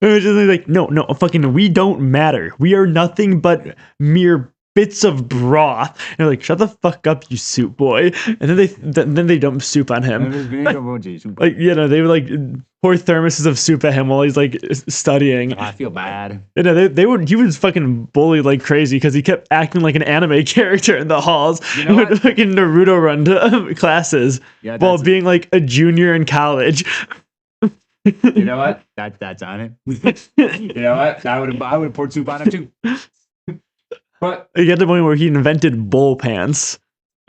It was just like, no, fucking, we don't matter. We are nothing but mere bits of broth. And they're like, shut the fuck up, you soup boy. And then they dump soup on him. Like, you know, they would like pour thermoses of soup at him while he's like studying. I feel bad. You know, he was fucking bullied like crazy because he kept acting like an anime character in the halls. You know what? Fucking Naruto run to classes while being like a junior in college. You know what? That's on it. You know what? I would have poured soup on him too. But he got to the point where he invented bowl pants.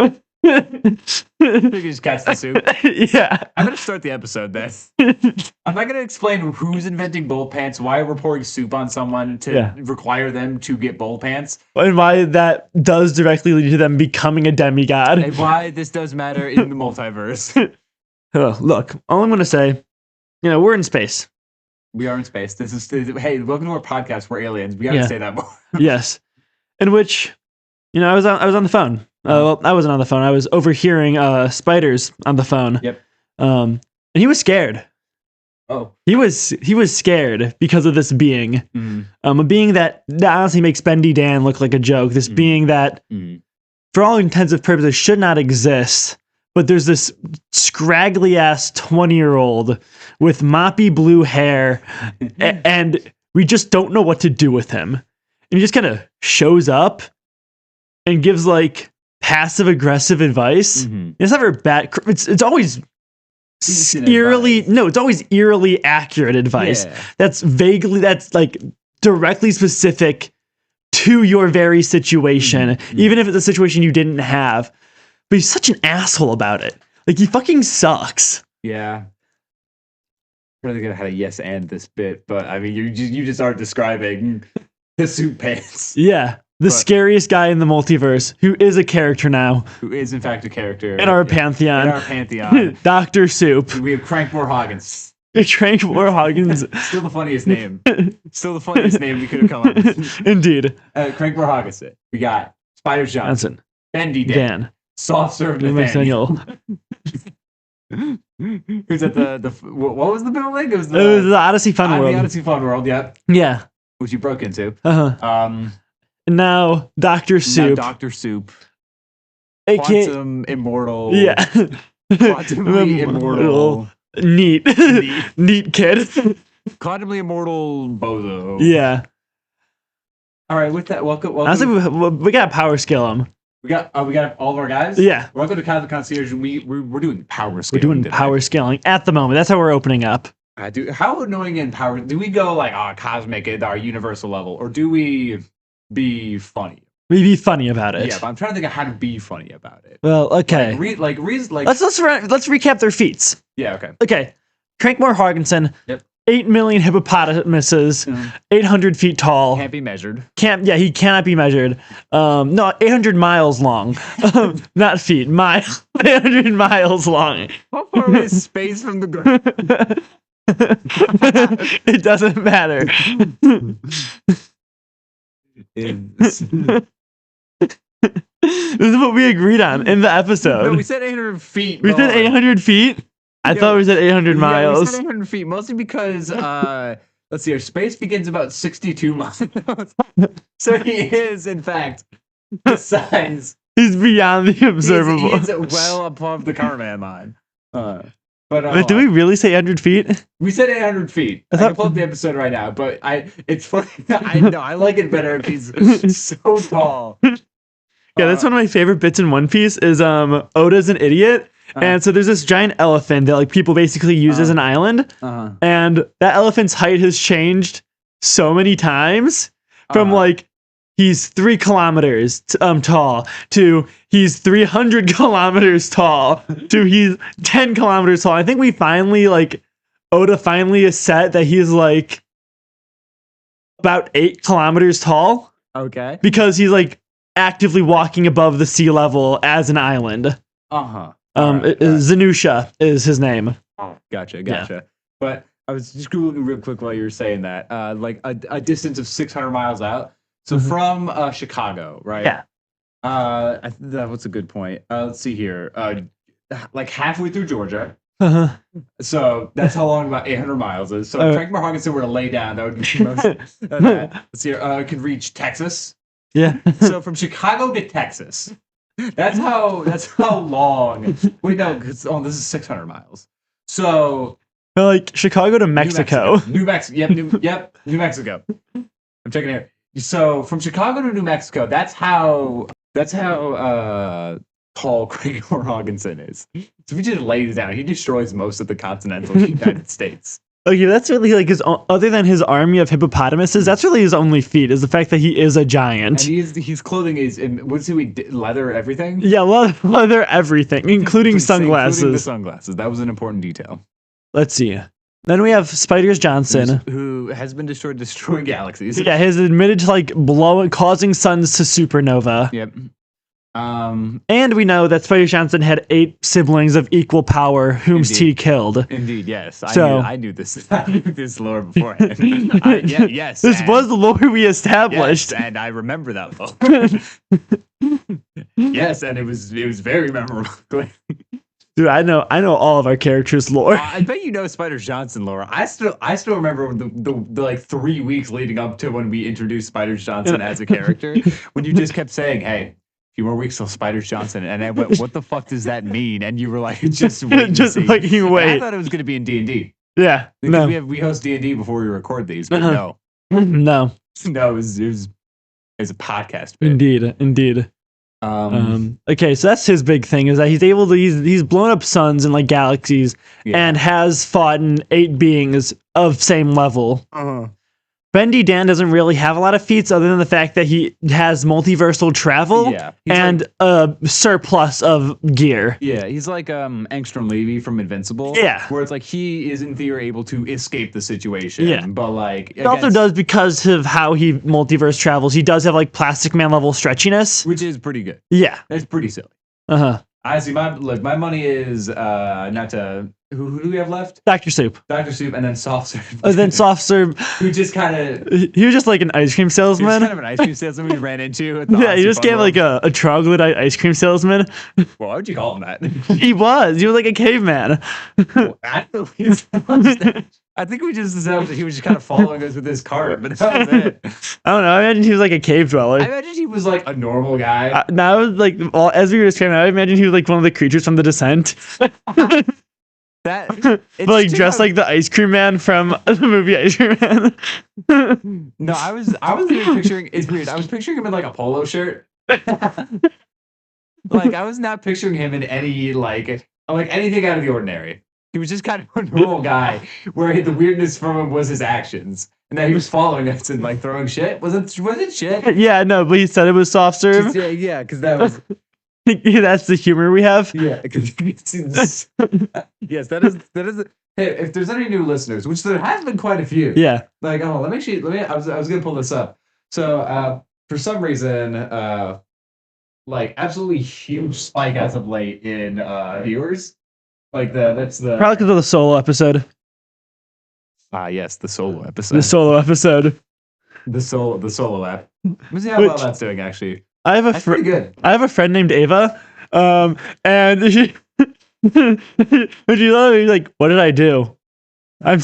he just catch the soup. Yeah. I'm gonna start the episode then. I'm not gonna explain who's inventing bowl pants, why we're pouring soup on someone to require them to get bowl pants, and why that does directly lead to them becoming a demigod, and why this does matter in the multiverse. Look, all I'm gonna say, you know, we're in space. We are in space. Hey, welcome to our podcast. We're aliens. We gotta say that more. Yes. In which, you know, I was on the phone. Well, I wasn't on the phone. I was overhearing spiders on the phone. Yep. And he was scared. Oh. He was scared because of this being. A being that honestly makes Bendy Dan look like a joke. This being that, for all intents and purposes, should not exist. But there's this scraggly ass 20-year-old with moppy blue hair, and we just don't know what to do with him. And he just kind of shows up and gives like passive aggressive advice. It's never bad. It's always it's always eerily accurate advice. That's like directly specific to your very situation, even if it's a situation you didn't have. But he's such an asshole about it. Like, he fucking sucks. Yeah. I'm really gonna have a yes and this bit, but I mean, you just aren't describing the soup pants. Yeah. The scariest guy in the multiverse, who is a character now. Who is, in fact, a character. In our pantheon. In our pantheon. Dr. Soup. We have Crankmore Hoggins. Crankmore Hoggins. Still the funniest name. Still the funniest name we could have come up with. Indeed. Crankmore Hoggins. We got Spider Johnson. Bendy Dan. Soft serve Nathaniel. Who's at the what was the building? It was the Odyssey Fun World. The Odyssey Fun World, yep. Yeah. Which you broke into. And now Dr. Soup. Dr. Soup. Quantum immortal. Yeah. Quantumly immortal. Neat. Neat kid. Quantumly immortal bozo. Yeah. All right, with that, welcome. Honestly, we got to power scale him. We got all of our guys? Yeah. Welcome to Cosmic Concierge, and we're doing power scaling. We're doing power scaling at the moment. That's how we're opening up. How annoying in power? Do we go like cosmic at our universal level, or do we be funny? We be funny about it. Yeah, but I'm trying to think of how to be funny about it. Well, okay. Let's recap their feats. Yeah. Okay. Okay. Crankmore Hogginson. Yep. 8 million hippopotamuses, 800 feet tall. Can't be measured. He cannot be measured. No, 800 miles long. Not feet, 800 miles long. How far away is space from the ground? It doesn't matter. This is what we agreed on in the episode. No, we said 800 feet. We said 800 feet? I thought we said 800 miles. Yeah, we said 800 feet, mostly because, let's see, our space begins about 62 miles. So he is, in fact, the size. He's beyond the observable. He's well above the Carman line. But did we really say 800 feet? We said 800 feet. I can pull up the episode right now, but it's funny. I know, I like it better if he's so tall. Yeah, that's one of my favorite bits in One Piece is Oda's an idiot. And so there's this giant elephant that like people basically use as an island. And that elephant's height has changed so many times from like he's 3 kilometers tall to he's 300 kilometers tall to he's 10 kilometers tall. I think we finally Oda finally is set that he's like about 8 kilometers tall. Okay. Because he's like actively walking above the sea level as an island. Zanusha is his name. Oh, gotcha. Yeah. But I was just Googling real quick while you were saying that. Like a distance of 600 miles out. So from Chicago, right? Yeah. What's a good point? Let's see here. Like halfway through Georgia. Uh-huh. So that's how long about 800 miles is. So if Frank Hawkinson were to lay down, that would be the most of that. Let's see, could reach Texas. Yeah. So from Chicago to Texas. That's how long. Wait, no, because this is 600 miles. So like Chicago to Mexico. New Mexico. New Mexico. I'm checking here. So from Chicago to New Mexico, that's how tall Craig Hawkinson is. So if he just lays down, he destroys most of the continental United States. Okay, that's really like his other than his army of hippopotamuses, that's really his only feat is the fact that he is a giant. And his clothing is what's he leather everything? Yeah, leather everything, including sunglasses. Including the sunglasses. That was an important detail. Let's see. Then we have Spiders Johnson, who has been destroying galaxies. Yeah, he's admitted to like causing suns to supernova. Yep. And we know that Spiders Johnson had 8 siblings of equal power, whom he killed. Indeed, yes. I knew this. I knew this lore beforehand. Yes. This was the lore we established. Yes, and I remember that lore. Yes, and it was very memorable. Dude, I know all of our characters' lore. I bet you know Spiders Johnson lore. I still remember the like 3 weeks leading up to when we introduced Spiders Johnson as a character, when you just kept saying, "Hey, few more weeks till Spiders Johnson," and I went, "What the fuck does that mean?" And you were like, "Just wait, just fucking wait." I thought it was going to be in D&D. Yeah, because we host D&D before we record these, but no, it was a podcast bit. Indeed. Okay, so that's his big thing is that he's able to he's blown up suns and like galaxies and has fought in 8 beings of same level. Bendy Dan doesn't really have a lot of feats other than the fact that he has multiversal travel and a surplus of gear. Yeah, he's like Angstrom Levy from Invincible. Yeah. Where it's like he is in theory able to escape the situation. Yeah. But like it also does because of how he multiverse travels. He does have like Plastic Man level stretchiness. Which is pretty good. Yeah. It's pretty silly. Honestly, my money is not to who do we have left? Dr. Soup. Dr. Soup, and then Soft Serve. And then Soft Serve, who just kind of he was just like an ice cream salesman. He was kind of an ice cream salesman we ran into. Yeah, he just gave like a troglodyte ice cream salesman. Well, why would you call him that? He was like a caveman. Well, I think we just established that he was just kind of following us with his cart, but that was it. I don't know. I imagine he was like a cave dweller. I imagine he was like a normal guy. Now, like, as we were describing, I imagine he was like one of the creatures from The Descent. But like dressed like the ice cream man from the movie Ice Cream Man. No, I was even picturing. It's weird. I was picturing him in like a polo shirt. Like I was not picturing him in any like anything out of the ordinary. He was just kind of a normal guy, where the weirdness from him was his actions, and that he was following us and like throwing shit. Was it shit? Yeah, no, but he said it was soft serve. Yeah, because that was. That's the humor we have. Yeah, yes, that is. Hey, if there's any new listeners, which there has been quite a few. Yeah. Like, oh, let me. I was gonna pull this up. So, for some reason, like absolutely huge spike as of late in viewers. Like that's the probably because of the solo episode. Yes, the solo episode. The solo episode. The solo app. Let's see how well that's doing actually. I have a friend named Ava, and she would you love me like, what did I do? What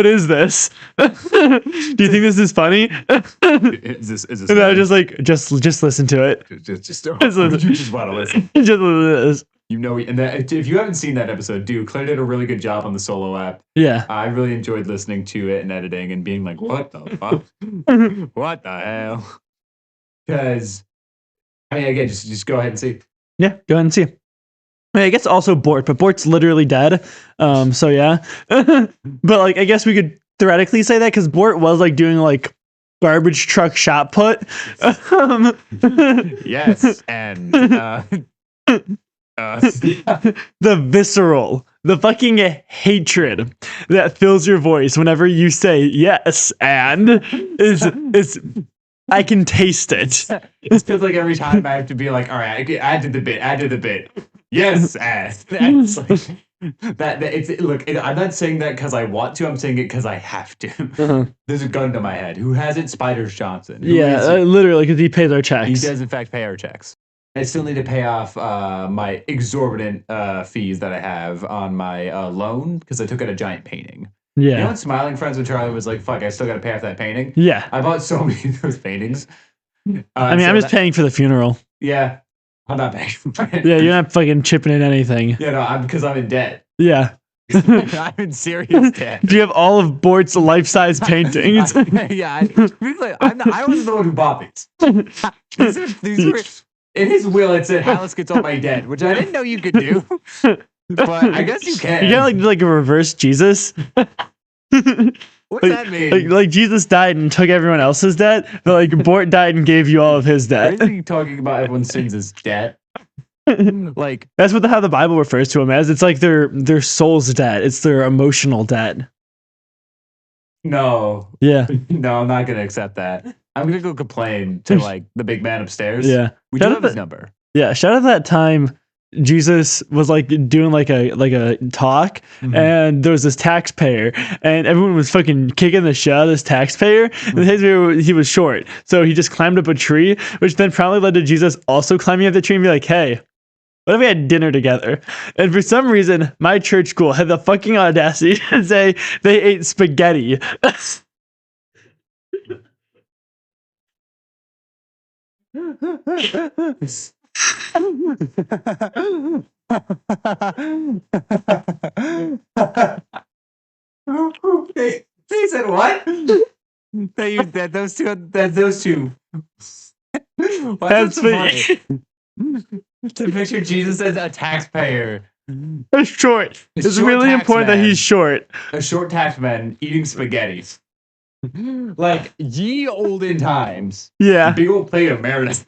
is this? Do you think this is funny? Is this and funny? I was just like, just listen to it. Just want to listen. Just listen. You know, and if you haven't seen that episode, dude, Claire did a really good job on the solo app. Yeah. I really enjoyed listening to it and editing and being like, what the fuck? What the hell? Because, I mean, again, just go ahead and see. Yeah, go ahead and see. I mean, I guess also Bort, but Bort's literally dead. So yeah. But like, I guess we could theoretically say that because Bort was like doing like garbage truck shot put. Yes, and the visceral, the fucking hatred that fills your voice whenever you say yes and is I can taste it. It feels like every time I have to be like, all right, I did the bit. Yes, and that's like that it's look. I'm not saying that because I want to. I'm saying it because I have to. There's a gun to my head. Who has it? Spiders Johnson. Literally, because he pays our checks. He does in fact pay our checks. I still need to pay off my exorbitant fees that I have on my loan because I took out a giant painting. You know Yeah. when Smiling Friends with Charlie was like, fuck, I still got to pay off that painting? Yeah. I bought so many of those paintings. I mean, I'm just paying for the funeral. Yeah. I'm not paying for it. Yeah, you're not fucking chipping in anything. Yeah, no, because I'm in debt. Yeah. I'm in serious debt. Do you have all of Bort's life-size paintings? Yeah, I wasn't the one who bought these. These were, in his will, it said Hallis gets all my debt, which I didn't know you could do. But I guess you can. You got like a reverse Jesus. What's that mean? Like Jesus died and took everyone else's debt, but like Bort died and gave you all of his Why debt. is he talking about everyone's sins as debt? Like that's how the Bible refers to them as. It's like their soul's debt. It's their emotional debt. No. Yeah. No, I'm not gonna accept that. I'm gonna go complain to like the big man upstairs. Yeah. We do have his number. Yeah. Shout out that time Jesus was like doing like a talk, and there was this taxpayer, and everyone was fucking kicking the shit out of this taxpayer. And he was short, so he just climbed up a tree, which then probably led to Jesus also climbing up the tree and be like, "Hey, what if we had dinner together?" And for some reason, my church school had the fucking audacity to say they ate spaghetti. They said what? Those two. That's so funny. To picture Jesus as a taxpayer. That's short. It's really important that he's short. A short taxman eating spaghetti. Like ye olden times. Yeah. Big old plate of marinade.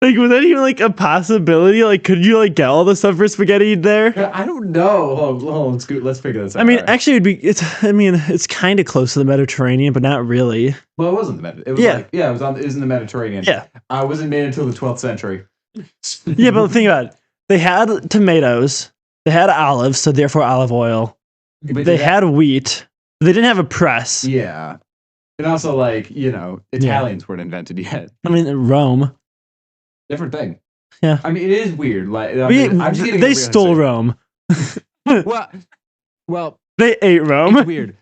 Like, was that even like a possibility? Like, could you like get all the stuff for spaghetti there? I don't know. Hold on, let's figure this out. I mean, actually, it's kind of close to the Mediterranean, but not really. Well, it wasn't the Mediterranean. It was in the Mediterranean. Yeah. I wasn't made until the 12th century. Yeah, but think about it. They had tomatoes, they had olives, so therefore olive oil. They had wheat. They didn't have a press. Yeah. And also, like, Italians weren't invented yet. I mean, Rome. Different thing. Yeah. I mean, it is weird. Like, they stole Rome. well, they ate Rome. It's weird.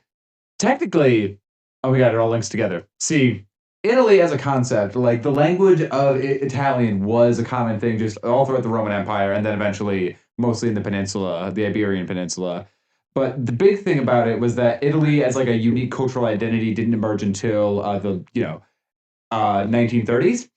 Technically, we got it all links together. See, Italy as a concept, like the language of Italian was a common thing just all throughout the Roman Empire, and then eventually mostly in the peninsula, the Iberian Peninsula. But the big thing about it was that Italy as like a unique cultural identity didn't emerge until the 1930s.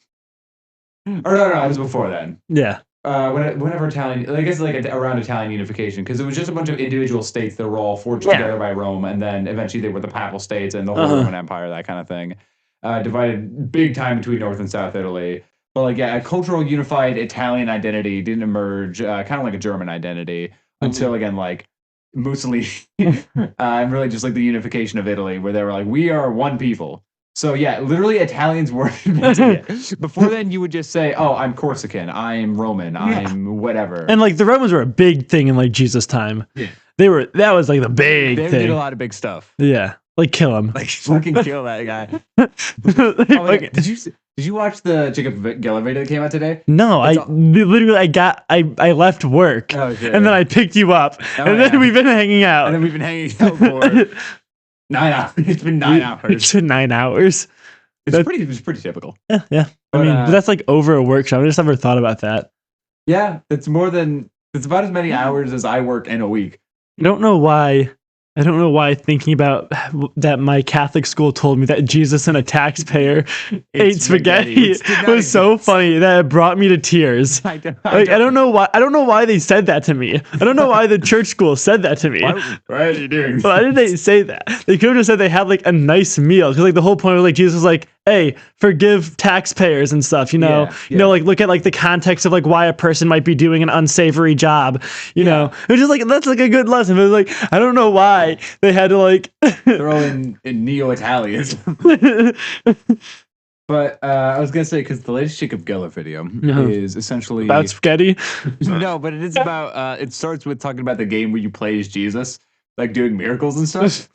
Or no, it was before then. Yeah. Whenever Italian, I guess like around Italian unification, because it was just a bunch of individual states that were all forged together by Rome, and then eventually they were the papal states and the whole Roman Empire, that kind of thing. Divided big time between North and South Italy. But like, yeah, a cultural unified Italian identity didn't emerge, kind of like a German identity, until again, like Mussolini, and really just like the unification of Italy, where they were like, we are one people. So yeah, literally Italians weren't invented yet. Before then, you would just say, "Oh, I'm Corsican, I'm Roman, I'm whatever." And like the Romans were a big thing in like Jesus' time. Yeah, that was like the big thing. They did a lot of big stuff. Yeah, like kill him, like fucking kill that guy. Did you watch the Jacob Geller video that came out today? No, I left work, and then I picked you up, and then we've been hanging out. For 9 hours. It's been 9 hours. It's been 9 hours. It's pretty typical. Yeah. But, but that's like over a workshop. I just never thought about that. Yeah, it's about as many hours as I work in a week. I don't know why thinking about that my Catholic school told me that Jesus and a taxpayer ate spaghetti was so funny that it brought me to tears. I don't know why they said that to me. I don't know why the church school said that to me. Why are you doing? Why did they say that? They could have just said they had like a nice meal, because like the whole point was like Jesus was like, hey, forgive taxpayers and stuff, you know, like look at like the context of like why a person might be doing an unsavory job, you know. It's just like, that's like a good lesson. But like, I don't know why they had to like throw in neo-Italians. But I was gonna say, because the latest Jacob Geller video is essentially about spaghetti. No, but it is about. It starts with talking about the game where you play as Jesus, like doing miracles and stuff.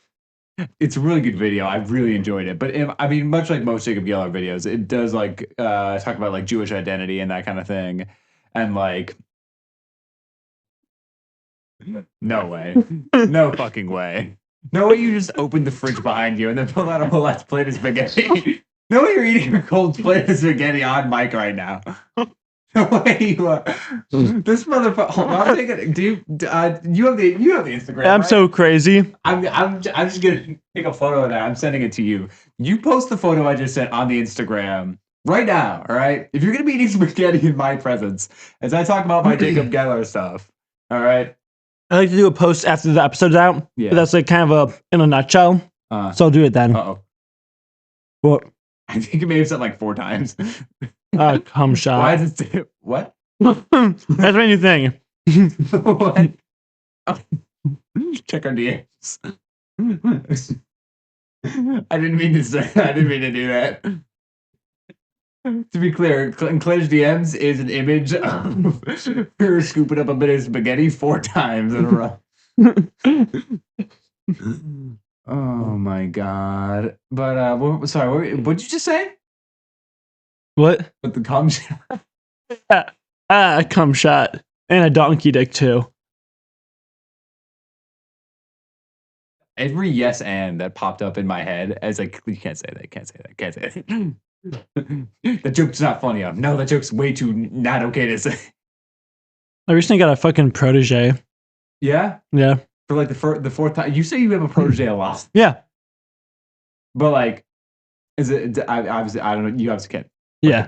It's a really good video. I really enjoyed it. But I mean, much like most Jacob Geller videos, it does like talk about like Jewish identity and that kind of thing, and like, no way, no fucking way, no way. You just opened the fridge behind you and then pulled out a whole ass plate of spaghetti. No way you're eating a cold plate of spaghetti on mic right now. No way you are. This motherfucker. Hold on, I'm taking. Do you have the Instagram? I'm right? so crazy. I'm just gonna take a photo of that. I'm sending it to you. You post the photo I just sent on the Instagram right now. All right. If you're gonna be eating spaghetti in my presence as I talk about my Jacob Geller stuff, all right. I like to do a post after the episode's out. Yeah. But that's like kind of in a nutshell. So I'll do it then. Uh-oh. What? I think you may have said like 4 times. Cum shot. Why does it say what? That's my new thing. What? Oh. Check our DMs. I didn't mean to say. I didn't mean to do that. To be clear, in Claire's DMs is an image of her scooping up a bit of spaghetti 4 times in a row. Oh my god! But sorry, what did you just say? What? With the cum shot? A cum shot. And a donkey dick, too. Every yes and that popped up in my head as like, you can't say that, can't say that, can't say that. The joke's not funny enough. No, that joke's way too not okay to say. I recently got a fucking protege. Yeah? Yeah. For like the 4th time. You say you have a protege a lot. Yeah. But like, is it, obviously, I don't know, you obviously can't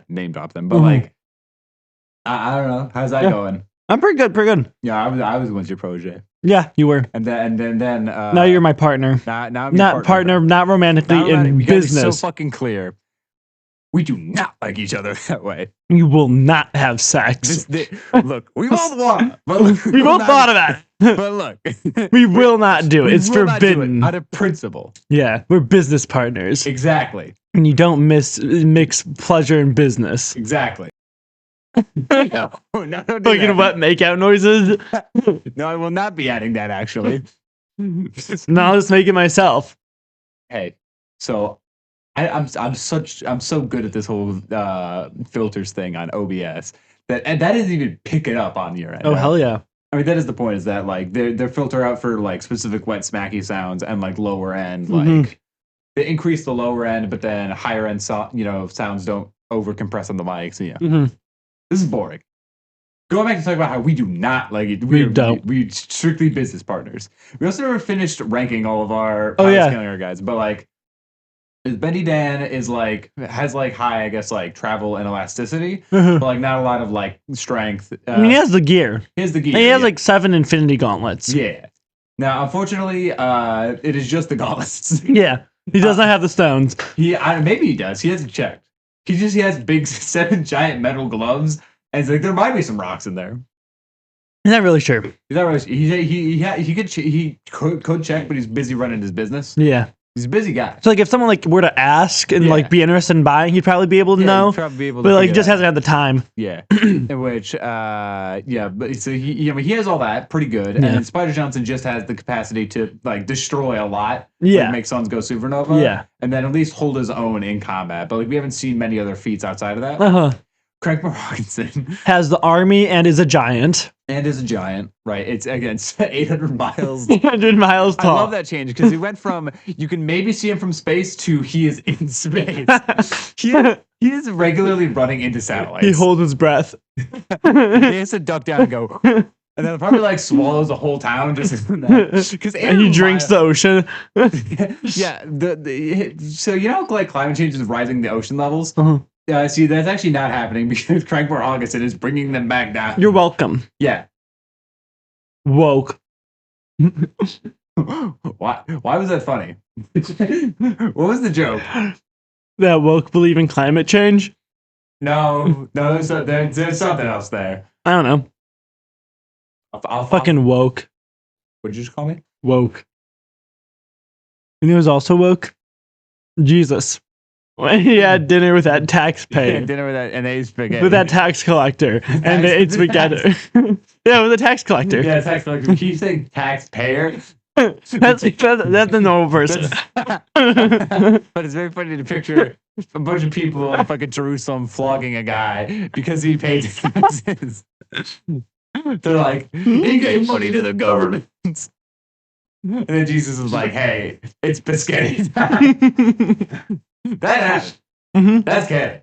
name drop them, but like, I don't know. How's that going? I'm pretty good. Yeah, I was once your protege. Yeah, you were. And then now you're my partner. Now I'm your not partner, not romantically, in business. So fucking clear. We do not like each other that way. You will not have sex. Look, we both want, but we both thought about it. But look, we will not do it. It's forbidden. Out of principle. Yeah, we're business partners. Exactly. And you don't mix pleasure and business. Exactly. No, don't do fucking what make-out noises? No, I will not be adding that, actually. No, I'll just make it myself. Hey, so I'm so good at this whole filters thing on OBS that doesn't even pick it up on your end. Oh, hell yeah. I mean, that is the point, is that like they're filter out for like specific wet smacky sounds and like lower end, like they increase the lower end, but then higher end sounds don't over compress on the mics. Yeah. This is boring. Going back to talk about how we do not like it. We're strictly business partners. We also never finished ranking all of our scaling our guys, but like Bendy Dan has high, I guess, like travel and elasticity, but like not a lot of like strength. I mean, he has the gear. He has the gear. And he has like 7 infinity gauntlets. Yeah. Now, unfortunately, it is just the gauntlets. Yeah. He does not have the stones. Maybe he does. He hasn't checked. He has big 7 giant metal gloves, and it's like there might be some rocks in there. He's not really sure. He's not really. He could check, but he's busy running his business. Yeah, he's a busy guy. So like, if someone like were to ask and like be interested in buying, he'd probably be able to know. Probably be able but like, he just hasn't had the time. Yeah, in which but so he has all that pretty good, and then Spider Johnson just has the capacity to like destroy a lot. Yeah, like, make suns go supernova. Yeah, and then at least hold his own in combat. But like, we haven't seen many other feats outside of that. Craig Morgensen has the army and is a giant. Right? It's again 800 miles. 800 miles tall. I love that change because he went from you can maybe see him from space to he is in space. he is regularly running into satellites. He holds his breath. He has to duck down and go. And then probably like swallows the whole town just because he drinks the ocean. Yeah, so like climate change is rising the ocean levels. See, that's actually not happening because Craig Morgensen is bringing them back down. You're welcome. Yeah. Woke. Why was that funny? What was the joke? That woke believe in climate change? No, there's something else there. I don't know. I'll fucking woke. What did you just call me? Woke. And he was also woke? Jesus. When he had dinner with that taxpayer. Yeah, dinner with that and ate spaghetti. With that tax collector. And they ate spaghetti. Yeah, with a tax collector. Yeah, tax collector. Keep saying taxpayer. that's the normal person. But it's very funny to picture a bunch of people in fucking Jerusalem flogging a guy because he paid taxes. They're like, he gave money to the government. And then Jesus was like, hey, it's Biscotti time. That happened. Mm-hmm. That's canon.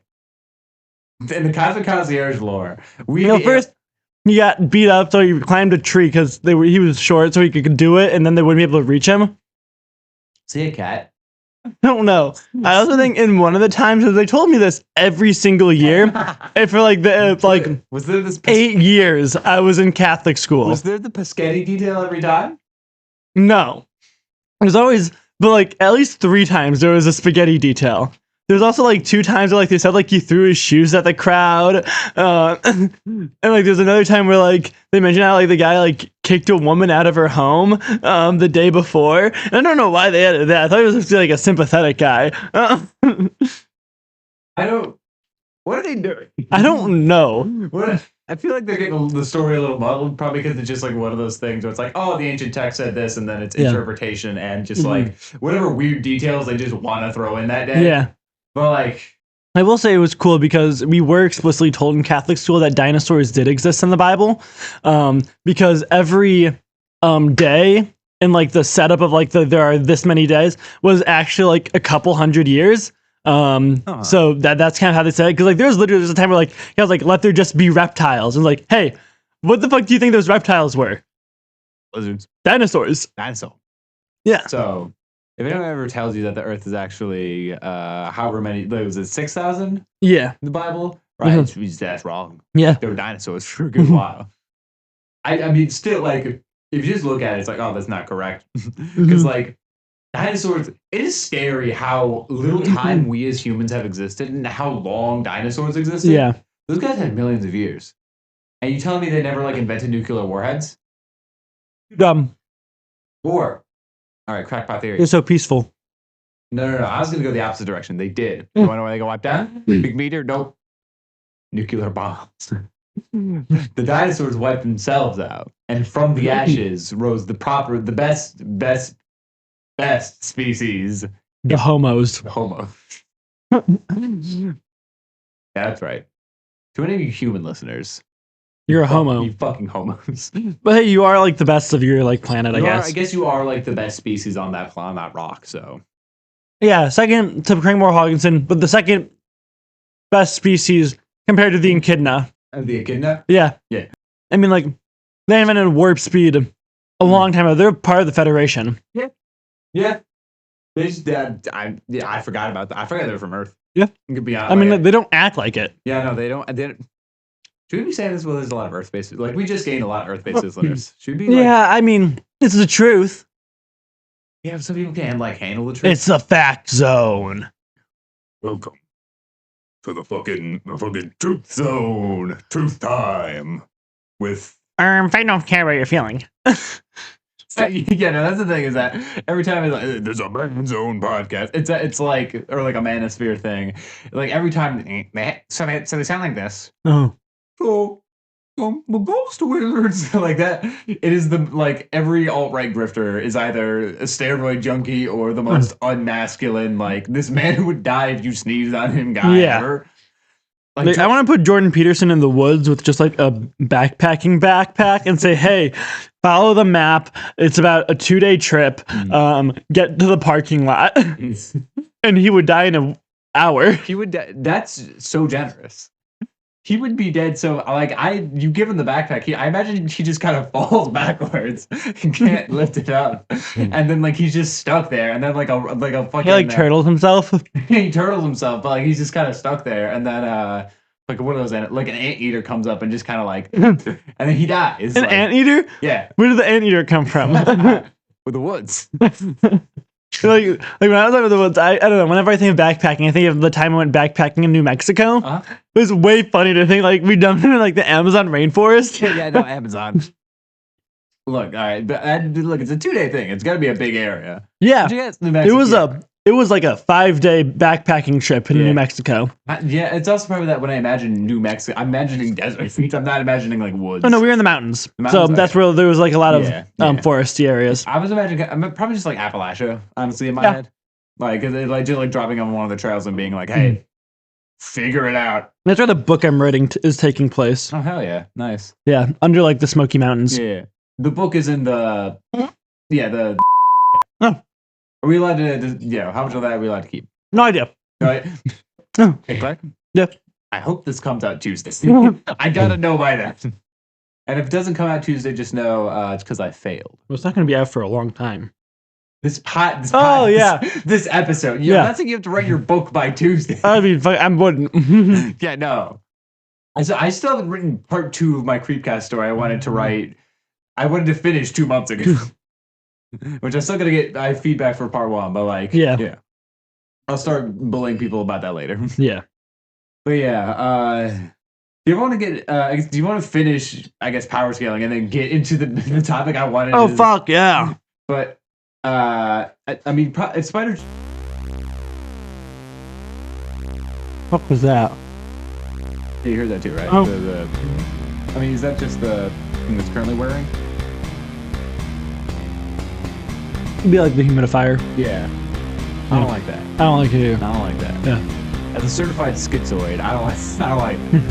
In the Cosmic Concierge lore, first he got beat up, so he climbed a tree because he was short, so he could do it, and then they wouldn't be able to reach him. See a cat? I don't know. I also think in one of the times, they told me this every single year, and for was there this 8 years, I was in Catholic school. Was there the Biscotti detail every time? No. There's always, but like at least 3 times there was a spaghetti detail. There's also like 2 times where like they said like he threw his shoes at the crowd, and like there's another time where like they mentioned how like the guy like kicked a woman out of her home the day before. And I don't know why they added that. I thought he was supposed to be like a sympathetic guy. What are they doing? I don't know. I feel like they're getting the story a little muddled, probably because it's just like one of those things where it's like, oh, the ancient text said this, and then it's interpretation and just like whatever weird details they just want to throw in that day. Yeah. But like, I will say it was cool because we were explicitly told in Catholic school that dinosaurs did exist in the Bible, because every day in like the setup of like there are this many days was actually like a couple hundred years. So that's kind of how they said it, because like there's literally a time where like he was like, let there just be reptiles, and like, hey, what the fuck do you think those reptiles were? Lizards. Dinosaurs. Dinosaur. Yeah. So if anyone ever tells you that the Earth is actually however many, was it 6,000? Yeah. In the Bible, right? That's wrong. Yeah. There were dinosaurs for a good while. I mean, still, like, if you just look at it, it's like, oh, that's not correct, because like dinosaurs, it is scary how little time we as humans have existed and how long dinosaurs existed. Yeah. Those guys had millions of years. And you telling me they never like invented nuclear warheads? Dumb. Or, all right, crackpot theory. They're so peaceful. No. I was going to go the opposite direction. They did. You want to know why they got wiped out? Big meteor? Nope. Nuclear bombs. The dinosaurs wiped themselves out. And from the ashes rose the best species. The homos. Homo. Yeah, that's right. To any of you human listeners, you're a homo. You fucking homos. But hey, you are like the best of your like planet, I guess. I guess you are like the best species on that rock. So yeah, second to Craigmore Hogginson, but the second best species compared to the echidna. The echidna? Yeah. Yeah. I mean, like they invented warp speed a long time ago. They're part of the Federation. Yeah. Yeah. They just, I forgot about that. I forgot they were from Earth. Yeah. Could be I mean, like, they don't act like it. Yeah, no, they don't. Should we be saying this? Well, there's a lot of Earth-based. Like, we just gained a lot of Earth-based listeners. Should we be? Like, yeah, I mean, it's the truth. Yeah, some people can't like handle the truth. It's the fact zone. Welcome to the fucking truth zone. Truth time with. I don't care what you're feeling. Yeah, no, that's the thing is that every time it's like, there's a man's own podcast, it's like, or like a manosphere thing. Like every time, so they sound like this. Oh. So, the ghost wizards like that. It is the like every alt-right grifter is either a steroid junkie or the most unmasculine. Like this man who would die if you sneezed on him guy ever. Like, I want to put Jordan Peterson in the woods with just like a backpacking backpack and say, hey, follow the map. It's about a 2-day trip. Get to the parking lot. And he would die in an hour. He would that's so generous. He would be dead. So like you give him the backpack. I imagine he just kind of falls backwards and can't lift it up. And then like he's just stuck there. And then like a fucking he like turtles himself. He turtles himself, but like he's just kind of stuck there. And then like one of those like an anteater comes up and just kind of like and then he dies. An anteater? Yeah. Where did the anteater come from? With the woods. like when I was out of the woods, I don't know. Whenever I think of backpacking, I think of the time I went backpacking in New Mexico. It was way funny to think like we dumped him in like the Amazon rainforest. Yeah, no, Amazon. Look, all right, but look, it's a 2-day thing. It's got to be a big area. Yeah, it was a it was like a 5-day backpacking trip in New Mexico. Yeah, it's also probably that when I imagine New Mexico, I'm imagining desert. I'm not imagining like woods. Oh no, we were in the mountains. So that's where there was like a lot of foresty areas. I was imagining, I'm probably just like Appalachia, honestly, in my head. Like just like dropping on one of the trails and being like, hey, figure it out. That's where the book I'm writing is taking place. Oh hell yeah, nice. Yeah, under like the Smoky Mountains. Yeah, the book is in the the. Oh. Are we allowed to? How much of that are we allowed to keep? No idea. Right. Oh. Hey, Clark. Yeah. I hope this comes out Tuesday. I gotta know by then. And if it doesn't come out Tuesday, just know it's because I failed. Well, it's not going to be out for a long time. This episode. Not saying you have to write your book by Tuesday. I mean, I wouldn't. Yeah, no. I still haven't written part 2 of my Creepcast story. I wanted to finish 2 months ago. Which I'm still gonna get feedback for part 1, but like, yeah. I'll start bullying people about that later. Yeah. But yeah, do you want to get? Do you want to finish? I guess power scaling and then get into the topic I wanted. Oh fuck yeah! But I mean, Spider. What was that? Yeah, you heard that too, right? Oh. I mean, is that just the thing that's currently wearing? It'd be like the humidifier. Yeah. I don't like that. I don't like it either. I don't like that. Yeah. As a certified schizoid, I don't like it.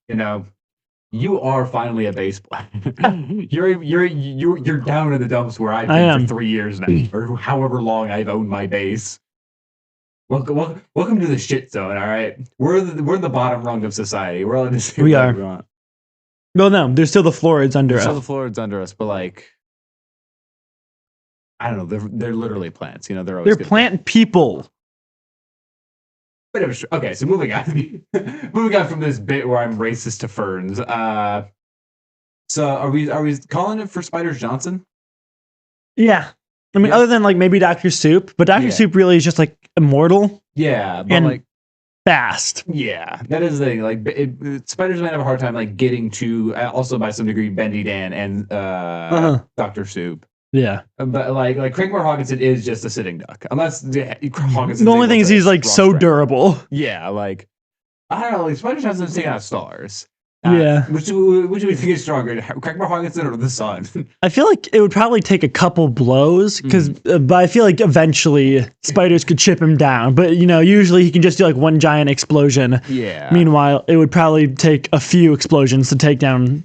You know, you are finally a bass player. you're down in the dumps where I've been for 3 years now, or however long I've owned my bass. Welcome to the shit zone. All right, we're in the bottom rung of society. We're all just we are. Well, no, there's still the Florids under us. Still the Florids under us, but like, I don't know. They're literally plants. You know, they're plant people. Okay, so moving on from this bit where I'm racist to ferns. So are we calling it for Spiders Johnson? Yeah, I mean, other than like maybe Dr. Soup, but Dr. Soup really is just like immortal. Yeah, but and like fast. Yeah, that is the thing. Like spiders might have a hard time like getting to. Also, by some degree, Bendy Dan and Dr. Soup. Yeah, but like Craigmore Hawkinson is just a sitting duck, unless Hawkinson. The only thing is he's like so durable. Yeah, like I don't know, like Spider Johnson's taking out stars. Which do we think is stronger, Craigmore Hawkinson or the sun? I feel like it would probably take a couple blows, but I feel like eventually spiders could chip him down. But you know, usually he can just do like one giant explosion. Yeah. Meanwhile, it would probably take a few explosions to take down.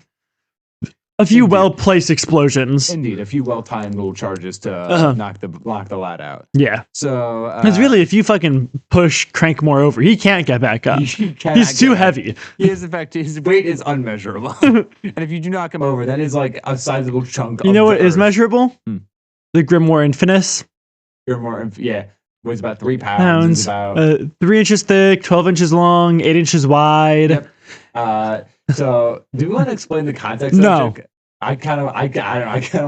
A few well-placed explosions. Indeed, a few well-timed little charges to knock the lad out. Yeah. So because really, if you fucking push Crankmore over, he can't get back up. He's too heavy. He is, in fact, his weight is unmeasurable. And if you do knock him over, that is like a sizable chunk. You know what is measurable? The Grimoire Infinis. Grimoire, weighs about 3 pounds. About 3 inches thick, 12 inches long, 8 inches wide. Yep. So, do we want to explain the context? No. I kind of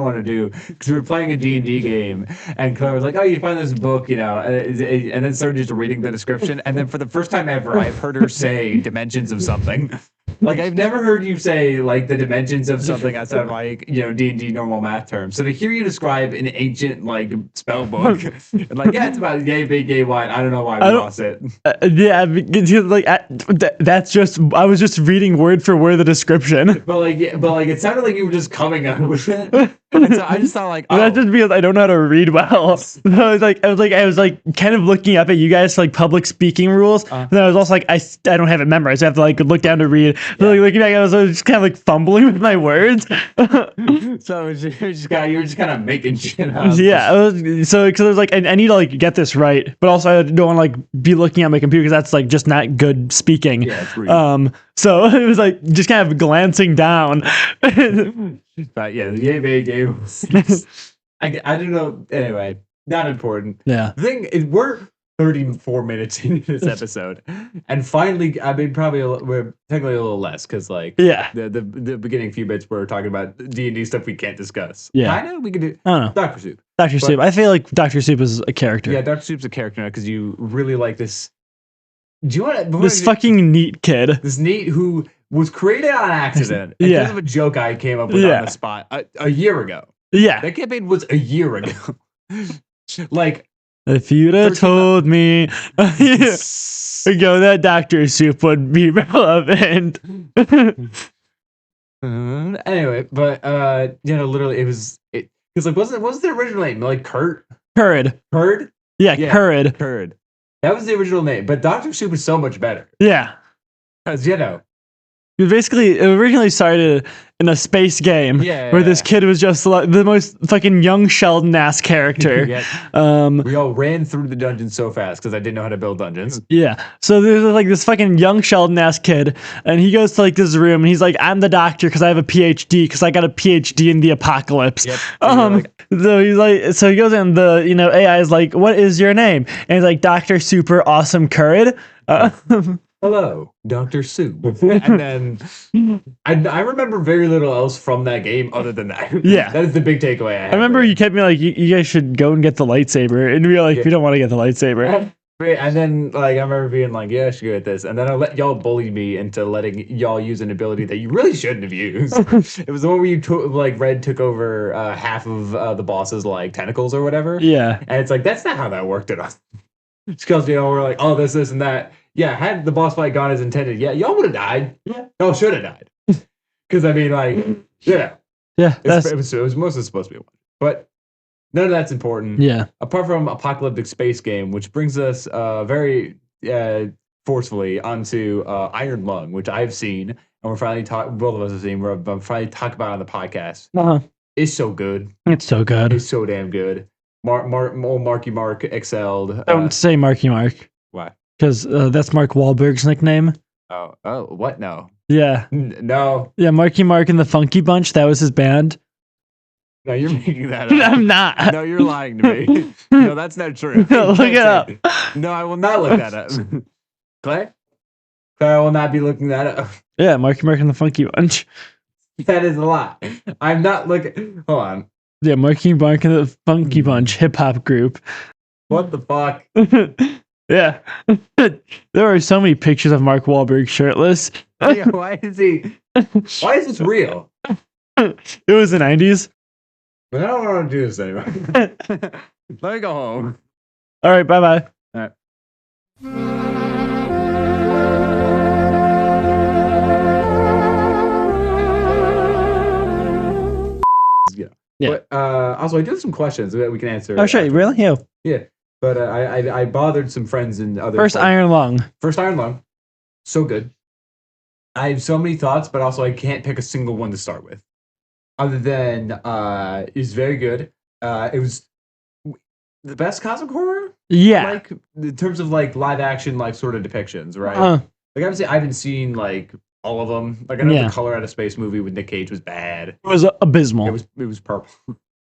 want to do, because we were playing a D&D game, and Claire was like, "Oh, you find this book, you know," and then started just reading the description, and then for the first time ever, I've heard her say dimensions of something. Like I've never heard you say like the dimensions of something outside of like, you know, D&D normal math terms. So to hear you describe an ancient like spell book and like, yeah, it's about yay big, yay wide. I don't know why we lost it. That's just, I was just reading word for word the description. But like it sounded like you were just coming up with it. And so I just thought like, that's just because I don't know how to read well. So I was like kind of looking up at you guys for like public speaking rules. And I was also like, I don't have it memorized. I have to like look down to read. So like looking back, I was just kind of like fumbling with my words. So you were just kind of making shit up. Yeah, because I was like, I need to like get this right, but also I don't want to like be looking at my computer because that's like just not good speaking. Yeah, it's rude. So it was like just kind of glancing down. But yeah, the yay game. I don't know. Anyway, not important. Yeah. The thing is, we're 34 minutes into this episode, and finally, I mean, we're technically a little less because like the beginning few bits we're talking about D&D stuff we can't discuss. Yeah, I know we could do. I don't know. Dr. Soup. Dr. Soup. I feel like Dr. Soup is a character. Yeah, Dr. Soup's a character now because you really like this. Do you want this fucking neat kid? This neat who was created on accident because of a joke I came up with on the spot a year ago. Yeah, that campaign was a year ago. Like, if you'd have told me ago that Dr. Soup would be relevant. Anyway, but literally, it was because like what's the original name? Like Curd. Yeah, Curd. Curd. That was the original name, but Dr. Soup is so much better. Yeah, because it originally started in a space game where this kid was just like the most fucking young Sheldon ass character. We all ran through the dungeon so fast because I didn't know how to build dungeons. Yeah. So there's like this fucking young Sheldon ass kid, and he goes to like this room and he's like, I'm the doctor because I have a PhD because I got a PhD in the apocalypse. Yep. So he's like, so he goes in, the AI is like, what is your name? And he's like, Dr. Super Awesome Curd. Hello, Dr. Soup. And then I remember very little else from that game other than that. Yeah. That is the big takeaway I remember you kept me like, you guys should go and get the lightsaber. And we were like, we don't want to get the lightsaber. And then like I remember being like, yeah, I should go at this. And then I let y'all bully me into letting y'all use an ability that you really shouldn't have used. It was the one where you Red took over half of the boss's like tentacles or whatever. Yeah. And it's like, that's not how that worked at all. Because we're like, oh, this and that. Yeah, had the boss fight gone as intended, y'all would have died. Yeah, y'all should have died. Because I mean, like, it was mostly supposed to be one, but none of that's important. Yeah. Apart from apocalyptic space game, which brings us very forcefully onto Iron Lung, which I've seen, and we're finally both of us have seen. We're finally talking about it on the podcast. It's so good. It's so good. It's so damn good. Marky Mark excelled. Don't say Marky Mark. Why? Because that's Mark Wahlberg's nickname. Oh, what? No. Yeah. No. Yeah, Marky Mark and the Funky Bunch. That was his band. No, you're making that up. I'm not. No, you're lying to me. No, that's not true. No, look it up. No, I will not look that up. Clay, I will not be looking that up. Yeah, Marky Mark and the Funky Bunch. That is a lot. I'm not looking. Hold on. Yeah, Marky Mark and the Funky Bunch hip hop group. What the fuck? Yeah. There are so many pictures of Mark Wahlberg shirtless. Why is this real? It was the 90s. But I don't want to do this anymore. Let me go home. All right, bye-bye. All right. Yeah. But also, I do have some questions that we can answer. Oh, sure. Really? Yeah. Yeah. But I bothered some friends and other. First Iron Lung. So good. I have so many thoughts, but also I can't pick a single one to start with. Other than it's very good. It was the best cosmic horror. Yeah. Like in terms of like live action, like sort of depictions, right? Like obviously, I haven't seen like all of them. Like I know the Color Out of Space movie with Nick Cage was bad. It was abysmal. It was purple.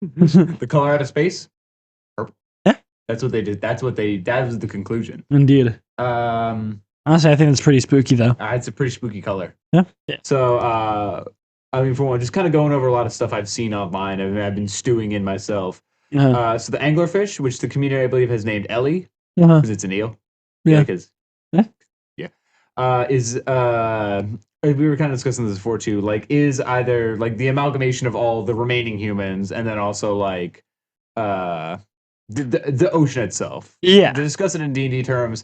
The Color Out of Space. That's what they did. That was the conclusion. Indeed. Honestly, I think it's pretty spooky though. It's a pretty spooky color. Yeah. So, I mean, for one, just kind of going over a lot of stuff I've seen online. I've been stewing in myself. So the anglerfish, which the community I believe has named Ellie, because it's an eel. Yeah. Is we were kind of discussing this before too. Like, is either like the amalgamation of all the remaining humans, and then also like the ocean itself. Yeah. To discuss it in D&D terms,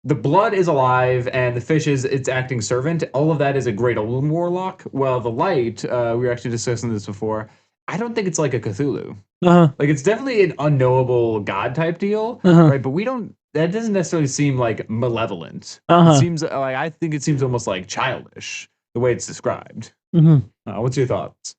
the blood is alive and the fish is its acting servant. All of that is a great old warlock. Well, the light, we were actually discussing this before. I don't think it's like a Cthulhu. Like it's definitely an unknowable god type deal, right? But that doesn't necessarily seem like malevolent. It seems like, I think it seems almost like childish. the way it's described. What's your thoughts?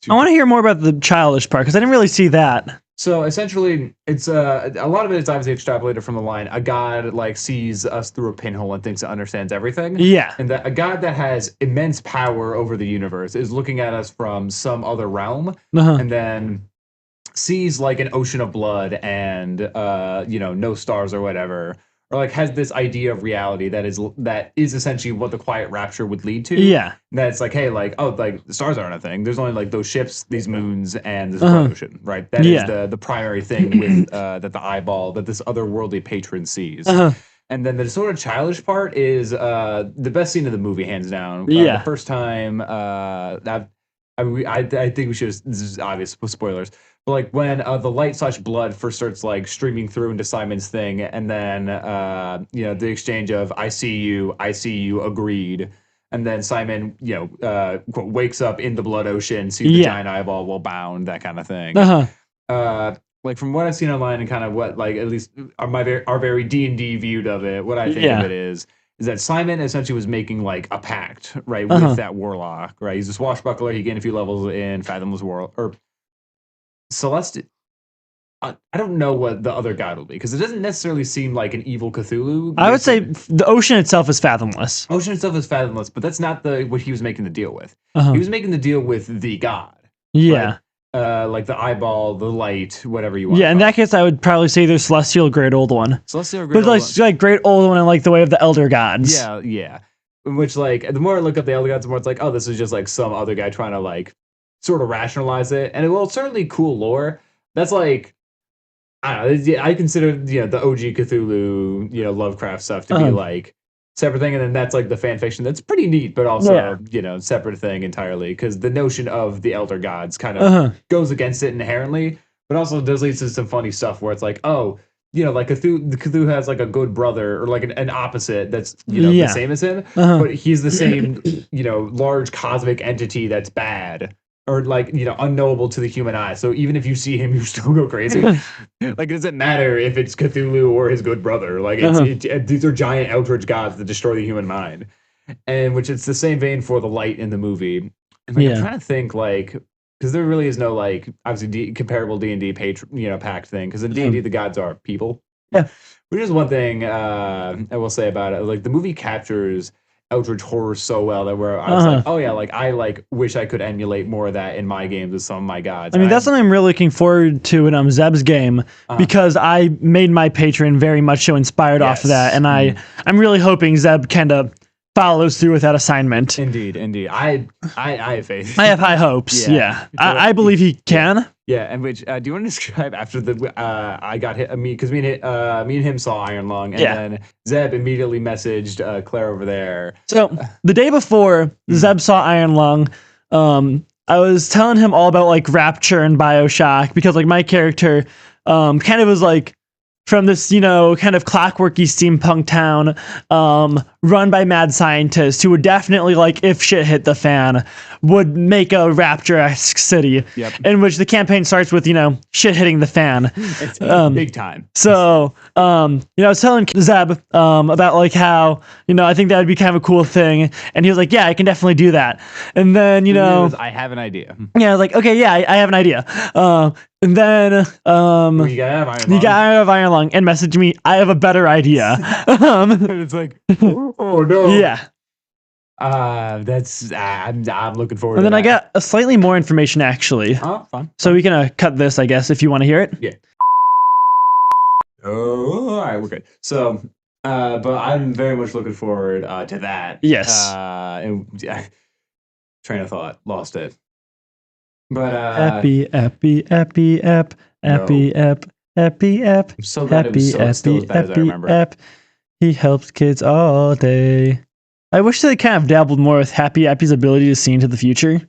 I want to hear more about the childish part because I didn't really see that. So essentially, it's a lot of it is obviously extrapolated from the line. A god like sees us through a pinhole and thinks it understands everything. Yeah, and that a god that has immense power over the universe is looking at us from some other realm, and then sees like an ocean of blood and no stars or whatever, or like has this idea of reality that is essentially what the quiet rapture would lead to. Yeah. That's like, hey, like, oh, like the stars aren't a thing. There's only like those ships, these moons, and this blood ocean, right? That is the primary thing with that the eyeball, that this otherworldly patron sees. And then the sort of childish part is the best scene of the movie, hands down. The first time, I think we should. This is obvious spoilers. But like when the light/blood first starts like streaming through into Simon's thing, and then the exchange of I see you, agreed, and then Simon quote, wakes up in the blood ocean, sees the giant eyeball while bound, that kind of thing. Like from what I've seen online and kind of what like at least our very D&D viewed of it, what I think of it is that Simon essentially was making like a pact, right, with that warlock, right? He's a swashbuckler. He gained a few levels in Fathomless World or Celeste. I don't know what the other god will be because it doesn't necessarily seem like an evil Cthulhu. I would say the ocean itself is fathomless. Ocean itself is fathomless, but that's not what he was making the deal with. He was making the deal with the god. Yeah. Right? Like the eyeball, the light, whatever you want. Yeah, in that case, I would probably say there's Celestial Great Old One. Celestial Great Old One. But like Great Old One in like the way of the Elder Gods. Yeah. Which like the more I look up the Elder Gods, the more it's like, oh, this is just like some other guy trying to like sort of rationalize it. And it's certainly cool lore. That's like, I don't know. I consider the OG Cthulhu, Lovecraft stuff to be like separate thing, and then that's like the fan fiction that's pretty neat, but also separate thing entirely because the notion of the elder gods kind of goes against it inherently, but also does lead to some funny stuff where it's like, oh, like Cthulhu has like a good brother or like an opposite that's the same as him, but he's the same large cosmic entity that's bad. Or like unknowable to the human eye. So even if you see him, you still go crazy. Like it doesn't matter if it's Cthulhu or his good brother. Like these are giant eldritch gods that destroy the human mind, and which it's the same vein for the light in the movie. And like, I'm trying to think like because there really is no like obviously comparable D&D pact thing because in D&D the gods are people. Yeah, which is one thing I will say about it. Like the movie captures eldritch horror so well that I was like, oh yeah, like I like wish I could emulate more of that in my games with some of my gods. I mean, that's something I'm really looking forward to in Zeb's game because I made my patron very much so inspired off of that, and I'm really hoping Zeb kind of follows through with that assignment. Indeed. I have faith. I have high hopes. Yeah. I believe he can. Yeah, and which do you want to describe after the I got hit because me and him saw Iron Lung, and then Zeb immediately messaged Claire over there. So the day before Zeb saw Iron Lung, I was telling him all about like Rapture and BioShock because like my character kind of was like from this, kind of clockworky steampunk town, run by mad scientists who would definitely, like, if shit hit the fan, would make a Rapture-esque city. Yep. In which the campaign starts with, shit hitting the fan. It's big time. So, I was telling Zeb about, like, how, I think that would be kind of a cool thing. And he was like, yeah, I can definitely do that. And then, I have an idea. Yeah, I was like, okay, yeah, I have an idea. And then you got out of Iron Lung and messaged me, I have a better idea. It's like, oh no. Yeah. That's I'm looking forward and to then I got a slightly more information actually. Oh, fun. So we can cut this, I guess, if you want to hear it. Yeah. Oh, all right, we're good. So, but I'm very much looking forward to that. Yes. Train of thought, lost it. But Epi. I'm so glad it was still as bad as I remember. He helps kids all day. I wish they kind of dabbled more with Happy Epi's ability to see into the future.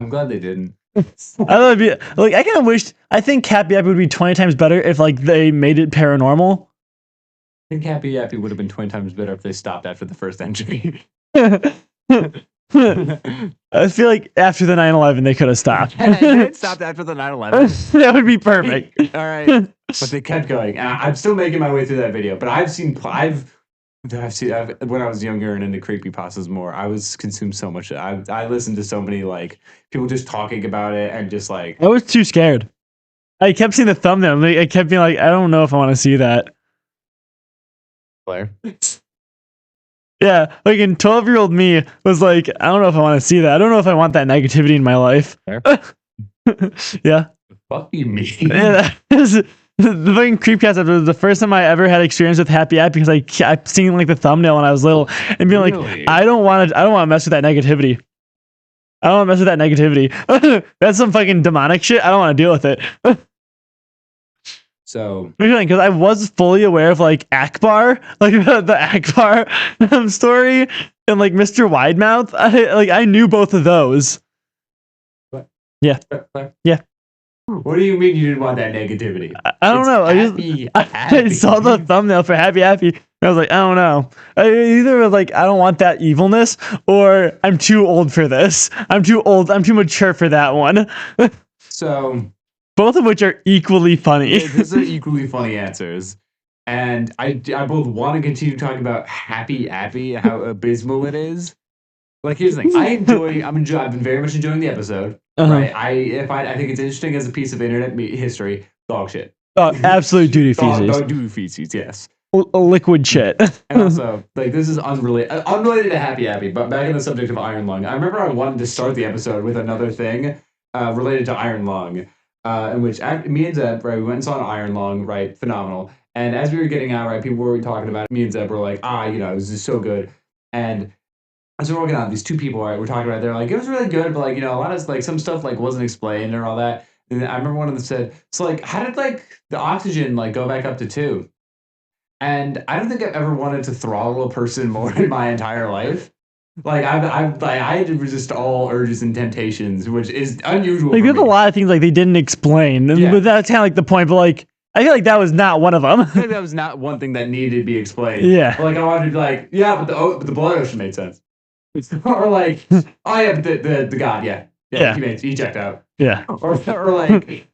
I'm glad they didn't. I thought it'd be like I kind of wished. I think Happy Epi would be 20 times better if like they made it paranormal. I think Happy Epi would have been 20 times better if they stopped after the first entry. I feel like after the 9/11 they could have stopped. They stopped after the 9/11. That would be perfect. All right, but they kept going. I'm still making my way through that video, but I've When I was younger and into creepypastas more, I was consumed so much. I listened to so many like people just talking about it and just like I was too scared. I kept seeing the thumbnail. I kept being like, I don't know if I want to see that. Blair. Yeah, like, and 12-year-old me was like, I don't know if I want to see that. I don't know if I want that negativity in my life. Yeah. Fuck you, me. Yeah, the fucking Creepcast episode was the first time I ever had experience with Happy App because I kept seeing like the thumbnail when I was little and being like, I don't want to mess with that negativity. I don't want to mess with that negativity. That's some fucking demonic shit. I don't want to deal with it. So, because I was fully aware of like Akbar, like the Akbar story, and like Mr. Widemouth. I knew both of those. What? Yeah. Yeah. What do you mean you didn't want that negativity? I don't know. I saw the thumbnail for Happy Happy. And I was like, I don't know. Either like I don't want that evilness, or I'm too old for this. I'm too old. I'm too mature for that one. So. Both of which are equally funny. Those are equally funny answers. And I both want to continue talking about Happy Appy, how abysmal it is. Like, here's the thing. I've been very much enjoying the episode. Right? I think it's interesting as a piece of internet history. Dog shit. Absolute duty feces. Dog duty feces, yes. Liquid shit. And also, like, this is unrelated to Happy Appy, but back on the subject of Iron Lung. I remember I wanted to start the episode with another thing related to Iron Lung. In which me and Zeb, right, we went and saw an Iron Lung, right, phenomenal. And as we were getting out, right, people were talking about it. Me and Zeb were like, it was just so good. And as we were walking out, these two people, right, were talking about it. They're like, it was really good, but like, a lot of like some stuff like wasn't explained or all that. And I remember one of them said, so like, how did like the oxygen like go back up to 2? And I don't think I've ever wanted to throttle a person more in my entire life. Like I had to resist all urges and temptations, which is unusual. Like there's a lot of things like they didn't explain, but that's kind of like the point. But like I feel like that was not one of them. I think that was not one thing that needed to be explained. Yeah. But like I wanted to be like, but the blood ocean made sense. Or like, but the god, he checked out. Yeah. Or like.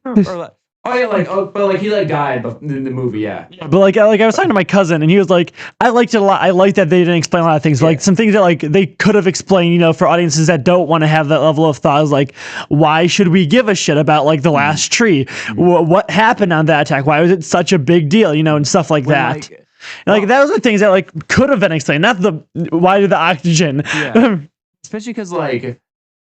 But like he like died in the movie, yeah. But like I was talking to my cousin, and he was like, I liked it a lot. I liked that they didn't explain a lot of things. Like some things that like they could have explained, for audiences that don't want to have that level of thought. Is like, why should we give a shit about like the last tree? What happened on that attack? Why was it such a big deal? And stuff like that. Like those are things that like could have been explained. Not why did the oxygen? Yeah. Especially because like.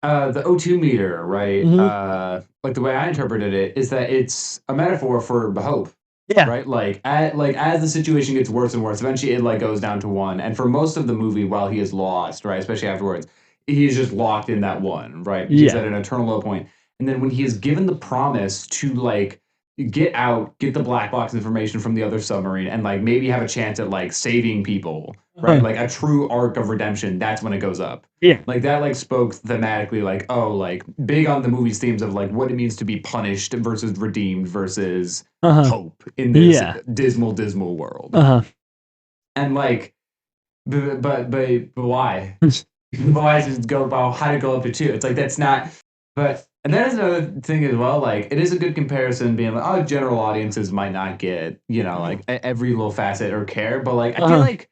The O2 meter, right? Mm-hmm. Like the way I interpreted it is that it's a metaphor for hope. Yeah. Right. Like as the situation gets worse and worse, eventually it like goes down to 1. And for most of the movie, while he is lost, right, especially afterwards, he's just locked in that 1. Right. He's at an eternal low point. And then when he is given the promise to like get out, get the black box information from the other submarine, and like maybe have a chance at like saving people. Right, like a true arc of redemption. That's when it goes up. Yeah, like that, like spoke thematically, like like big on the movie's themes of like what it means to be punished versus redeemed versus hope in this dismal world. And like, but why? Why does it go about how to go up to 2? It's like that's not. But and that is another thing as well. Like it is a good comparison, being like, general audiences might not get like every little facet or care, but like I feel like.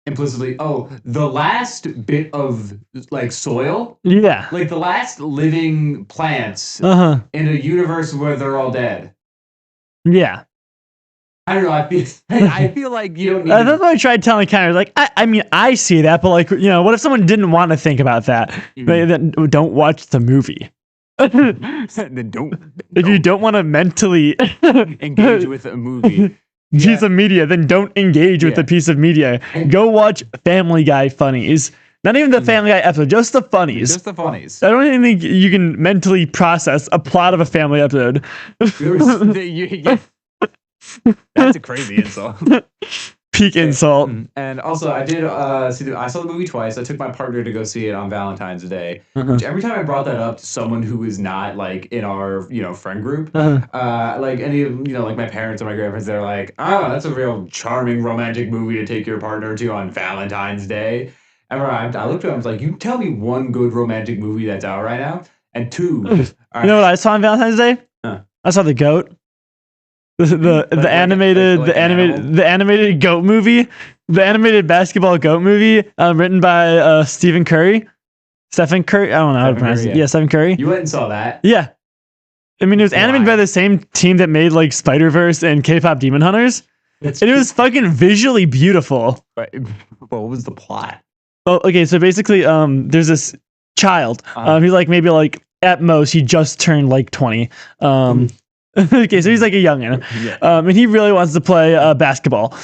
Implicitly, the last bit of like soil, like the last living plants in a universe where they're all dead. Yeah, I don't know. I feel like you don't need. That's what I tried telling Connor. Like, I mean, I see that, but like, what if someone didn't want to think about that? Then don't watch the movie. Then don't. If you don't want to mentally engage with a movie. Piece of media, then don't engage with the piece of media. Go watch Family Guy funnies. Not even the Family Guy episode, just the funnies. Just the funnies. I don't even think you can mentally process a plot of a family episode. That's a crazy insult. Peak insult. And also, I did I saw the movie twice. I took my partner to go see it on Valentine's Day. Which every time I brought that up to someone who is not like in our friend group, like any of like my parents or my grandparents, they're like, that's a real charming romantic movie to take your partner to on Valentine's Day. And I looked at him, I was like, you tell me one good romantic movie that's out right now, and 2. You know what I saw on Valentine's Day? I saw The Goat. The animated goat movie. the animated basketball goat movie, written by Stephen Curry. Stephen Curry. I don't know how to pronounce it. Yeah, Stephen Curry. You went and saw that? Yeah. I mean, it was animated by the same team that made like Spider-Verse and K-pop Demon Hunters. And it was fucking visually beautiful. But what was the plot? Oh, okay. So basically, there's this child. He's like maybe like at most he just turned like 20. Okay, so he's like a youngin. And he really wants to play basketball.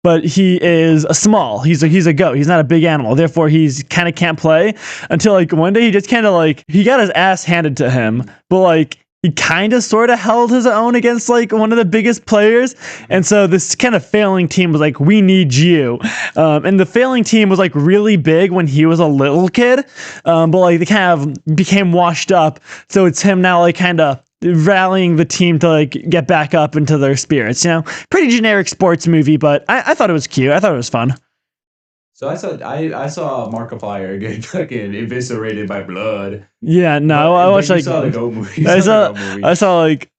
But he is a small. He's a goat. He's not a big animal. Therefore, he's kind of can't play until like one day he just kind of like he got his ass handed to him, but like he kind of sort of held his own against like one of the biggest players. And so this kind of failing team was like, we need you. And the failing team was like really big when he was a little kid, but like they kind of became washed up. So it's him now like kind of rallying the team to like get back up into their spirits. Pretty generic sports movie, but I thought it was cute. I thought it was fun. So I saw Markiplier get fucking eviscerated by blood. Yeah, no, I watched like saw the goat movie. I saw like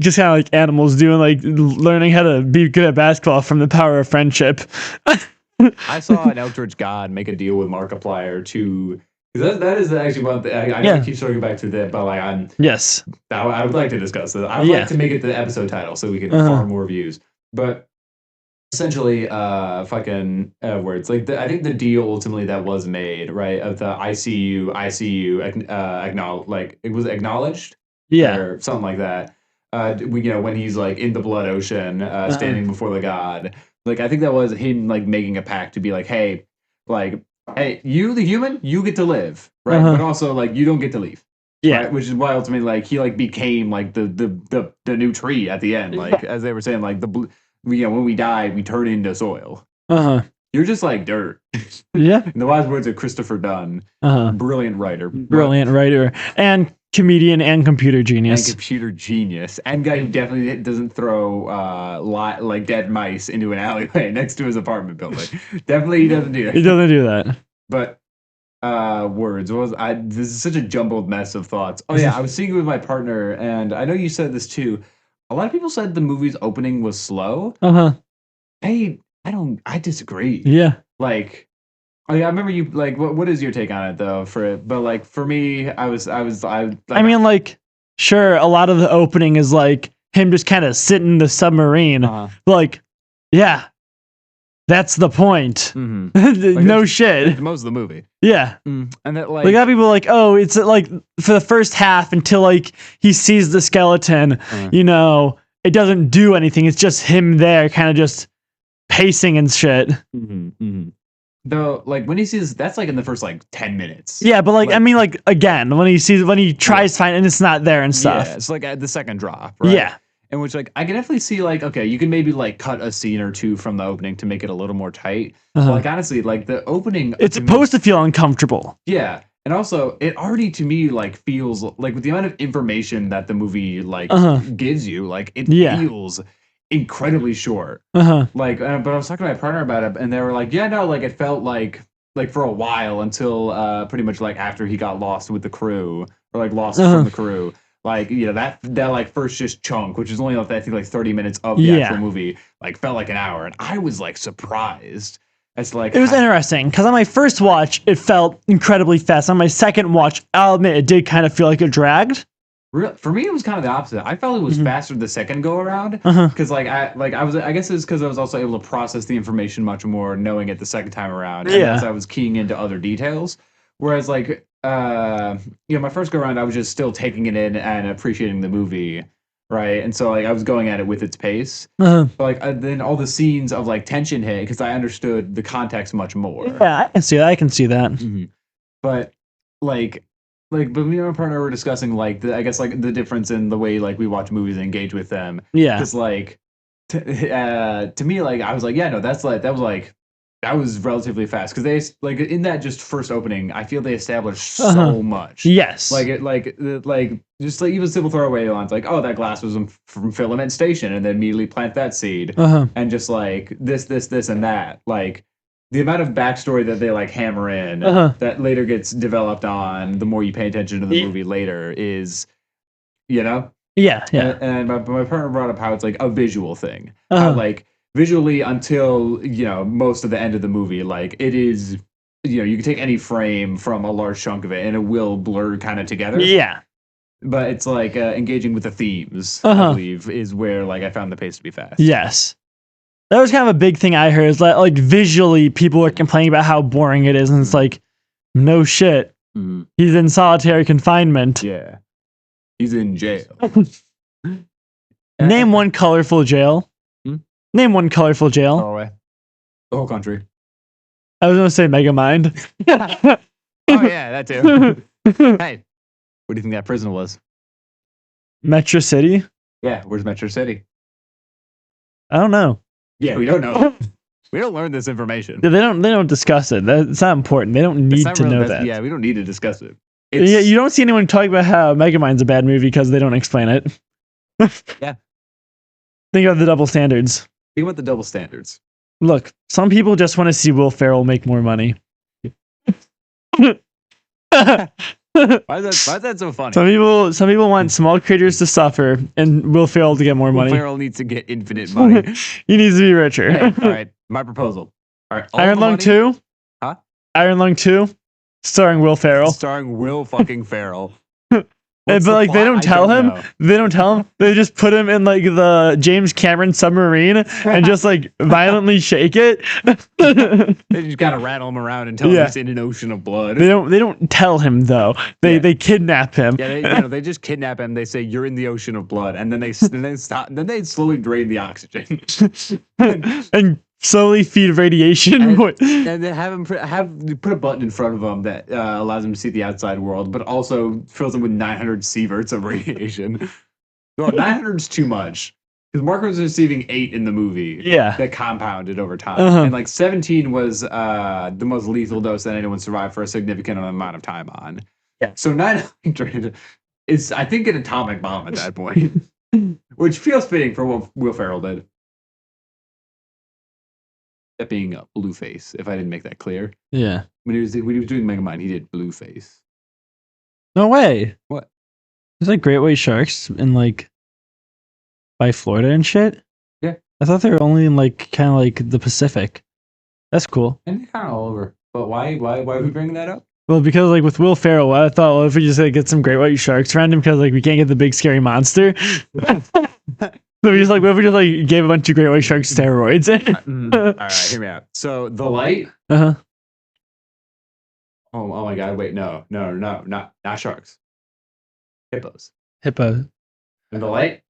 just kind of like animals doing like learning how to be good at basketball from the power of friendship. I saw an Eldritch God make a deal with Markiplier to. That is actually one thing. I know I keep circling back to that, but like I would like to discuss it. I would like to make it the episode title so we can farm more views. But essentially, fucking words like I think the deal ultimately that was made, right, of the ICU, acknowledge, like it was acknowledged, or something like that. When he's like in the blood ocean, standing before the god, like I think that was him like making a pact to be like, hey, you, the human, you get to live, right? But also, like, you don't get to leave. Yeah. Right? Which is why ultimately, like, he, like, became, like, the new tree at the end. Like, as they were saying, like, when we die, we turn into soil. You're just, like, dirt. Yeah. In the wise words of Christopher Dunn. Brilliant writer. And comedian and computer genius. And guy who definitely doesn't throw like dead mice into an alleyway next to his apartment building. Definitely he doesn't do that. He doesn't do that. But this is such a jumbled mess of thoughts. Oh yeah, I was seeing it with my partner, and I know you said this too. A lot of people said the movie's opening was slow. I disagree. Yeah. Like, I remember you like. What is your take on it though? But like for me, I mean, like, sure, a lot of the opening is like him just kind of sitting in the submarine. But like, yeah, that's the point. No shit. Most of the movie. Yeah, and that like a lot of people are like, oh, it's like for the first half until like he sees the skeleton. It doesn't do anything. It's just him there, kind of just pacing and shit. Though, like when he sees that's like in the first like 10 minutes. Yeah, but like I mean, like again, when he tries to find and it's not there and stuff. Yeah, it's like at the second drop, right? Yeah. In which like I can definitely see like okay, you can maybe like cut a scene or two from the opening to make it a little more tight. But, like honestly, like the opening, it's supposed to feel uncomfortable. Yeah, and also it already to me like feels like with the amount of information that the movie like gives you, like it feels incredibly short. Like but I was talking to my partner about it and they were like, yeah, no, like it felt like for a while until pretty much like after he got lost with the crew or like lost from the crew, like that like first just chunk, which is only like I think like 30 minutes of the actual movie, like felt like an hour, and I was like surprised. It's like it was interesting because on my first watch it felt incredibly fast. On my second watch, I'll admit it did kind of feel like it dragged. For me, it was kind of the opposite. I felt it was faster the second go around because I guess it's because I was also able to process the information much more, knowing it the second time around. And as I was keying into other details, whereas like my first go around, I was just still taking it in and appreciating the movie, right? And so like I was going at it with its pace, but like then all the scenes of like tension hit because I understood the context much more. Yeah, I can see that. But but me and my partner were discussing like I guess like the difference in the way like we watch movies and engage with them. Yeah, because like to me like I was like that was relatively fast because they like in that just first opening I feel they established so much. Yes, like just like even simple throwaway lines like that glass was from Filament Station and then immediately plant that seed and just like this and that like. The amount of backstory that they like hammer in that later gets developed on the more you pay attention to the movie later is, Yeah. And my partner brought up how it's like a visual thing. How like visually until most of the end of the movie. Like it is, you can take any frame from a large chunk of it, and it will blur kind of together. Yeah. But it's like engaging with the themes. I believe is where like I found the pace to be fast. Yes. That was kind of a big thing I heard. Is that like visually, people were complaining about how boring it is, and it's like, no shit. He's in solitary confinement. Yeah, he's in jail. Name one colorful jail. Name one colorful jail. Norway. The whole country. I was gonna say Megamind. Oh yeah, that too. Hey, what do you think that prison was? Metro City. Yeah, where's Metro City? I don't know. Yeah, we don't know. We don't learn this information. They don't discuss it. It's not important. They don't need to know that. Yeah, we don't need to discuss it. Yeah, you don't see anyone talk about how Megamind's a bad movie because they don't explain it. Yeah. Think about the double standards. Think about the double standards. Look, some people just want to see Will Ferrell make more money. Why is that so funny? Some people want small creators to suffer and Will Ferrell to get more money. Will Ferrell needs to get infinite money. He needs to be richer. Hey, all right, my proposal. All right, Iron Lung 2? Huh? Iron Lung 2? Starring Will Ferrell. Starring Will fucking Ferrell. But like they don't tell him. They don't tell him. They just put him in like the James Cameron submarine and just like violently shake it. They just gotta rattle him around and he's in an ocean of blood. They don't tell him though. They kidnap him. Yeah, they just kidnap him. They say you're in the ocean of blood, and then they stop. Then they slowly drain the oxygen and slowly feed radiation. And then have him put a button in front of him that allows him to see the outside world, but also fills him with 900 sieverts of radiation. Well, 900 is too much because Mark was receiving 8 in the movie. Yeah, that compounded over time, and like 17 was the most lethal dose that anyone survived for a significant amount of time on. Yeah, so 900 is, I think, an atomic bomb at that point, which feels fitting for what Will Ferrell did. That being a Blueface, if I didn't make that clear. Yeah. When he was doing Megamind, he did Blueface. No way. What? There's like great white sharks in like by Florida and shit. Yeah. I thought they were only in like kind of like the Pacific. That's cool. And they're kind of all over. But why are we bringing that up? Well, because like with Will Ferrell, I thought, well, if we just like get some great white sharks around him, because like we can't get the big scary monster. So we just like, what if we just like gave a bunch of great white sharks steroids? All right, hear me out. So the light. Oh my God! Wait, no, not sharks. Hippos. Hippo. And the light.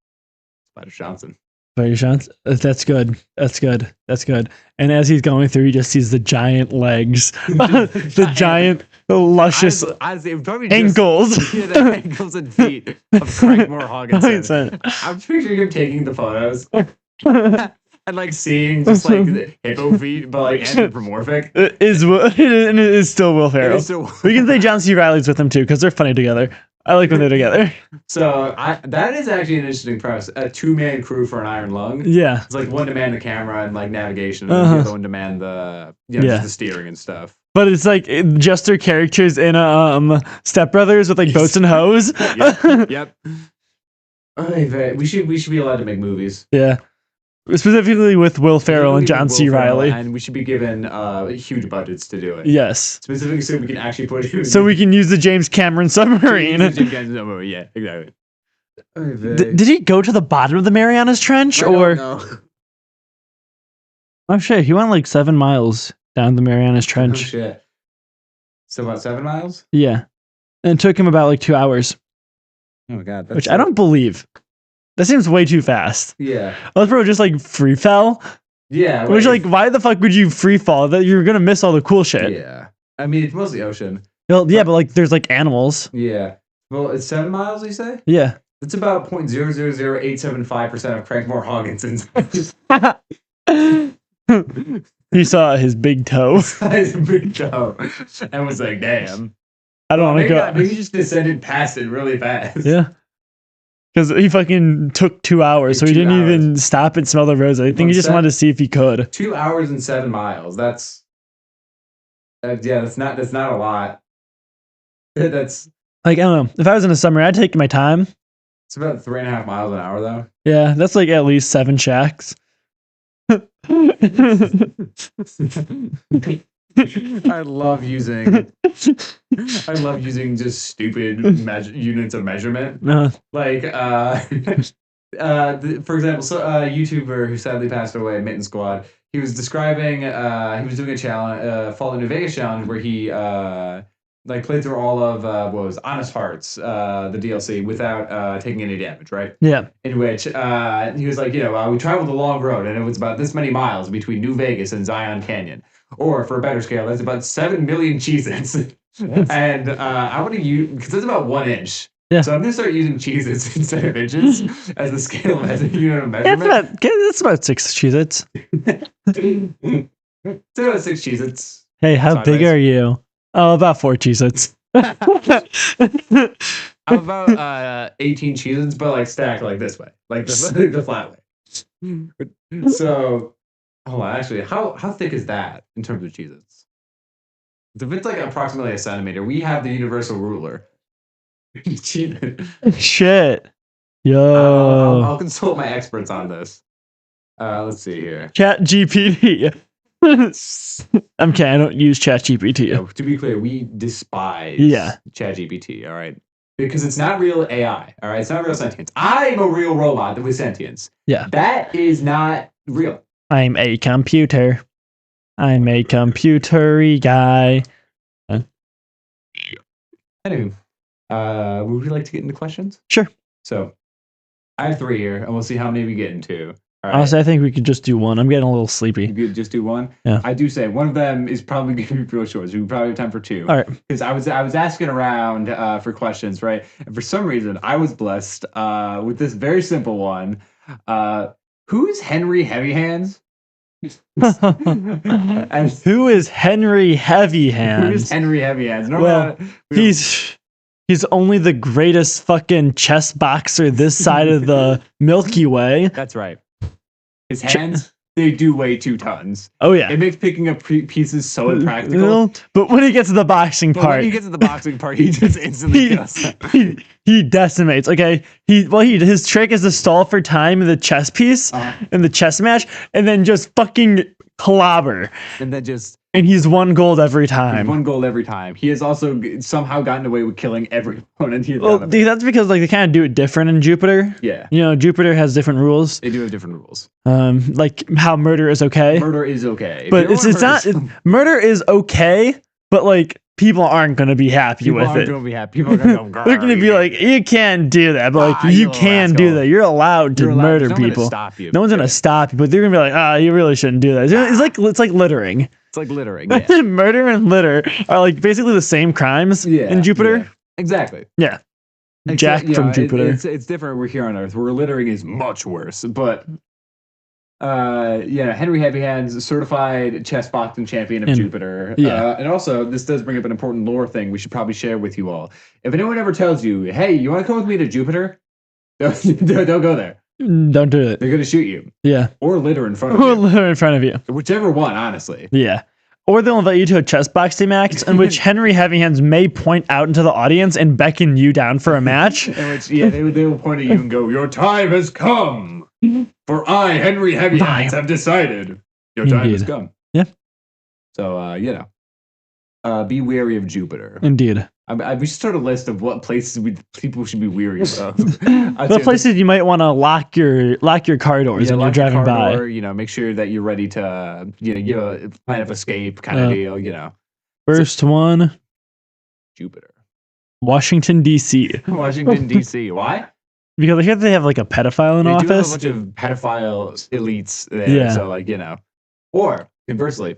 Spider Johnson. Spider Johnson. That's good. That's good. That's good. And as he's going through, he just sees the giant legs, the giant, luscious ankles. Yeah, the ankles and feet of Frank Moore Hogginson. I'm picturing him taking the photos and like seeing just like the hippo feet, but like anthropomorphic. It is still Will Ferrell. We can say John C. Reilly's with him too because they're funny together. I like when they're together. So that is actually an interesting premise. A 2-man crew for an Iron Lung. Yeah. It's like one to man the camera and like navigation, and the other one to man the just the steering and stuff. But it's like just their characters in Step Brothers with like boats and hoes. Yep. We should be allowed to make movies. Yeah. Specifically with Will Ferrell and John C. Reilly. And we should be given huge budgets to do it. Yes. Specifically so we can actually put it. So we can use the James Cameron submarine. Yeah, exactly. Did he go to the bottom of the Marianas Trench? No. Oh shit, he went like 7 miles down the Marianas Trench. Oh shit. So about 7 miles? Yeah. And it took him about like 2 hours. Oh my God. Which I don't believe. That seems way too fast. Yeah. Unless bro just like free fell. Yeah. Which like, why the fuck would you free fall? That you're gonna miss all the cool shit. Yeah. I mean, it's mostly ocean. Well, yeah, but like there's like animals. Yeah. Well, it's 7 miles, you say? Yeah. It's about 0.000875% of Crankmore Hogginson's. He saw his big toe. His big toe. And was like, damn. I don't want to go. Maybe he just descended past it really fast. Yeah. Because he fucking took 2 hours, so he didn't even stop and smell the rose. I think he just wanted to see if he could. 2 hours and 7 miles. That's not a lot. That's like, I don't know. If I was in a summer, I'd take my time. It's about 3.5 miles an hour, though. Yeah, that's like at least 7 shacks. I love using just stupid units of measurement. Like for example, so a YouTuber who sadly passed away, Mitten Squad, he was describing he was doing a challenge, Fallout New Vegas challenge, where he like played through all of what was Honest Hearts, the DLC, without taking any damage, right? Yeah. In which he was like, we traveled a long road, and it was about this many miles between New Vegas and Zion Canyon. Or for a better scale, that's about 7 million Cheez-Its. And I want to use, because it's about 1 inch. Yeah. So I'm going to start using Cheez-Its instead of inches as the scale as a unit of measurement. That's about 6 Cheez-Its. It's about 6 Cheez-Its. Hey, how big are you? Oh, about 4 Cheez-Its. How about 18 Cheez-Its, but like stacked like this way, like the flat way. So, hold on, actually, how thick is that in terms of Cheez-Its? If it's like approximately 1 centimeter, we have the universal ruler. Shit. Yo. I'll consult my experts on this. Let's see here. Chat GPT. I'm kidding. I don't use Chat GPT. Yeah, to be clear, we despise Chat GPT, all right? Because it's not real AI, all right? It's not real sentience. I'm a real robot with sentience. Yeah. That is not real. I'm a computer. I'm a computer-y guy. Anyway, would we like to get into questions? Sure. So, I have 3 here, and we'll see how many we get into. All right. Honestly, I think we could just do one. I'm getting a little sleepy. You could just do one? Yeah. I do say one of them is probably going to be real short, so we probably have time for 2. All right. Because I was asking around for questions, right? And for some reason, I was blessed with this very simple one. Who's Henry Heavy Hands? And who is Henry Heavy Hands? Who is Henry Heavy Hands? No, well, he's only the greatest fucking chess boxer this side of the Milky Way. That's right. His hands, they do weigh 2 tons. Oh, yeah. It makes picking up pieces so impractical. No, but when he gets to the boxing part... he just instantly kills him. He decimates. Okay, his trick is to stall for time in the chess piece, in the chess match, and then just fucking clobber. And he's 1 gold every time. 1 gold every time. He has also somehow gotten away with killing every opponent he's Well, that's because they kind of do it different in Jupiter. Yeah. Jupiter has different rules. They do have different rules. Like how murder is okay. Murder is okay. But it's not... Murder is okay, but like... people aren't going to be happy with it. People aren't going to be happy. People are going to go, they're going to be like, you can't do that. But like, you can do that. You're allowed to murder people. Stop you. No one's going to stop you. But they're going to be like, you really shouldn't do that. It's like littering. It's like littering. Yeah. Murder and litter are like basically the same crimes in Jupiter. Yeah. Exactly. Yeah. Jack from Jupiter. It's different. We're here on Earth, where littering is much worse. But Henry Heavy Hands, certified chess boxing champion of Jupiter. Yeah. And also, this does bring up an important lore thing we should probably share with you all. If anyone ever tells you, hey, you want to come with me to Jupiter? Don't go there. Don't do it. They're going to shoot you. Yeah. Or litter in front of you. Or litter in front of you. Whichever one, honestly. Yeah. Or they'll invite you to a chess boxing match in which Henry Heavy Hands may point out into the audience and beckon you down for a match. In which, they will point at you and go, your time has come. For I, Henry Heavy Hands, have decided your time has come. Yeah. So, be wary of Jupiter. Indeed. We should start a list of what places people should be weary of. The places you might want to lock your car doors when you're driving by. Make sure that you're ready to, give a plan of escape kind of deal. First one. Jupiter. Washington, D.C. Washington, D.C. Why? Because they have like a pedophile in office. They do have a bunch of pedophile elites there. Yeah. So Or, conversely,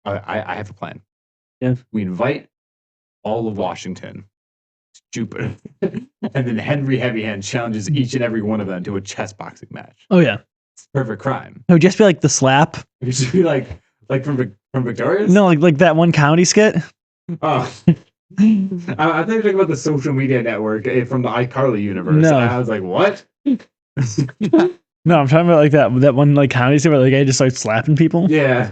I have a plan. Yeah. We invite all of Washington to Jupiter. And then Henry Heavy Hand challenges each and every one of them to a chess boxing match. Oh, yeah. It's a perfect crime. It would just be like the slap. It would just be like from Victoria's? No, like that one comedy skit. Oh. I think about the social media network from the iCarly universe. No. And I was like, what? No, I'm talking about like that one like comedy skit where the guy just starts slapping people. Yeah.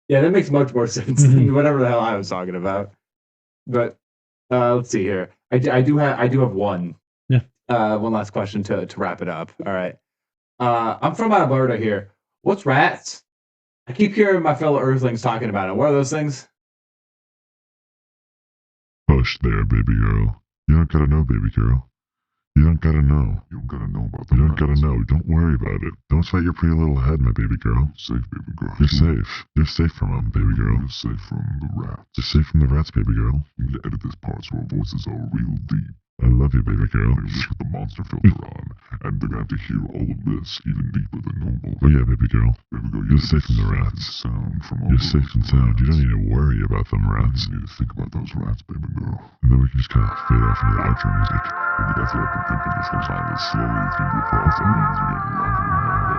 Yeah, that makes much more sense than whatever the hell I was talking about. But let's see here. I do have one. Yeah. One last question to wrap it up. All right. I'm from Alberta here. What's rats? I keep hearing my fellow Earthlings talking about it. What are those things? Hush there, baby girl. You don't gotta know, baby girl. You don't gotta know. You don't gotta know about them. You don't gotta know. Don't worry about it. Don't sweat your pretty little head, my baby girl. Safe, baby girl. You're safe. You're safe from them, baby girl. You're safe from the rats. You're safe from the rats, baby girl. You need to edit this part so our voices are real deep. I love you, baby girl. We put the monster filter on, and they're gonna have to hear all of this even deeper than normal. Oh yeah, baby girl. Baby girl, you're safe from the rats. Sound from all you're safe and sound. You don't need to worry about them rats. You need to think about those rats, baby girl. And then we can just kind of fade off into the outro music. Maybe that's what I've been thinking this whole time. Is slowly it's gonna be a process. That means we're getting louder and louder.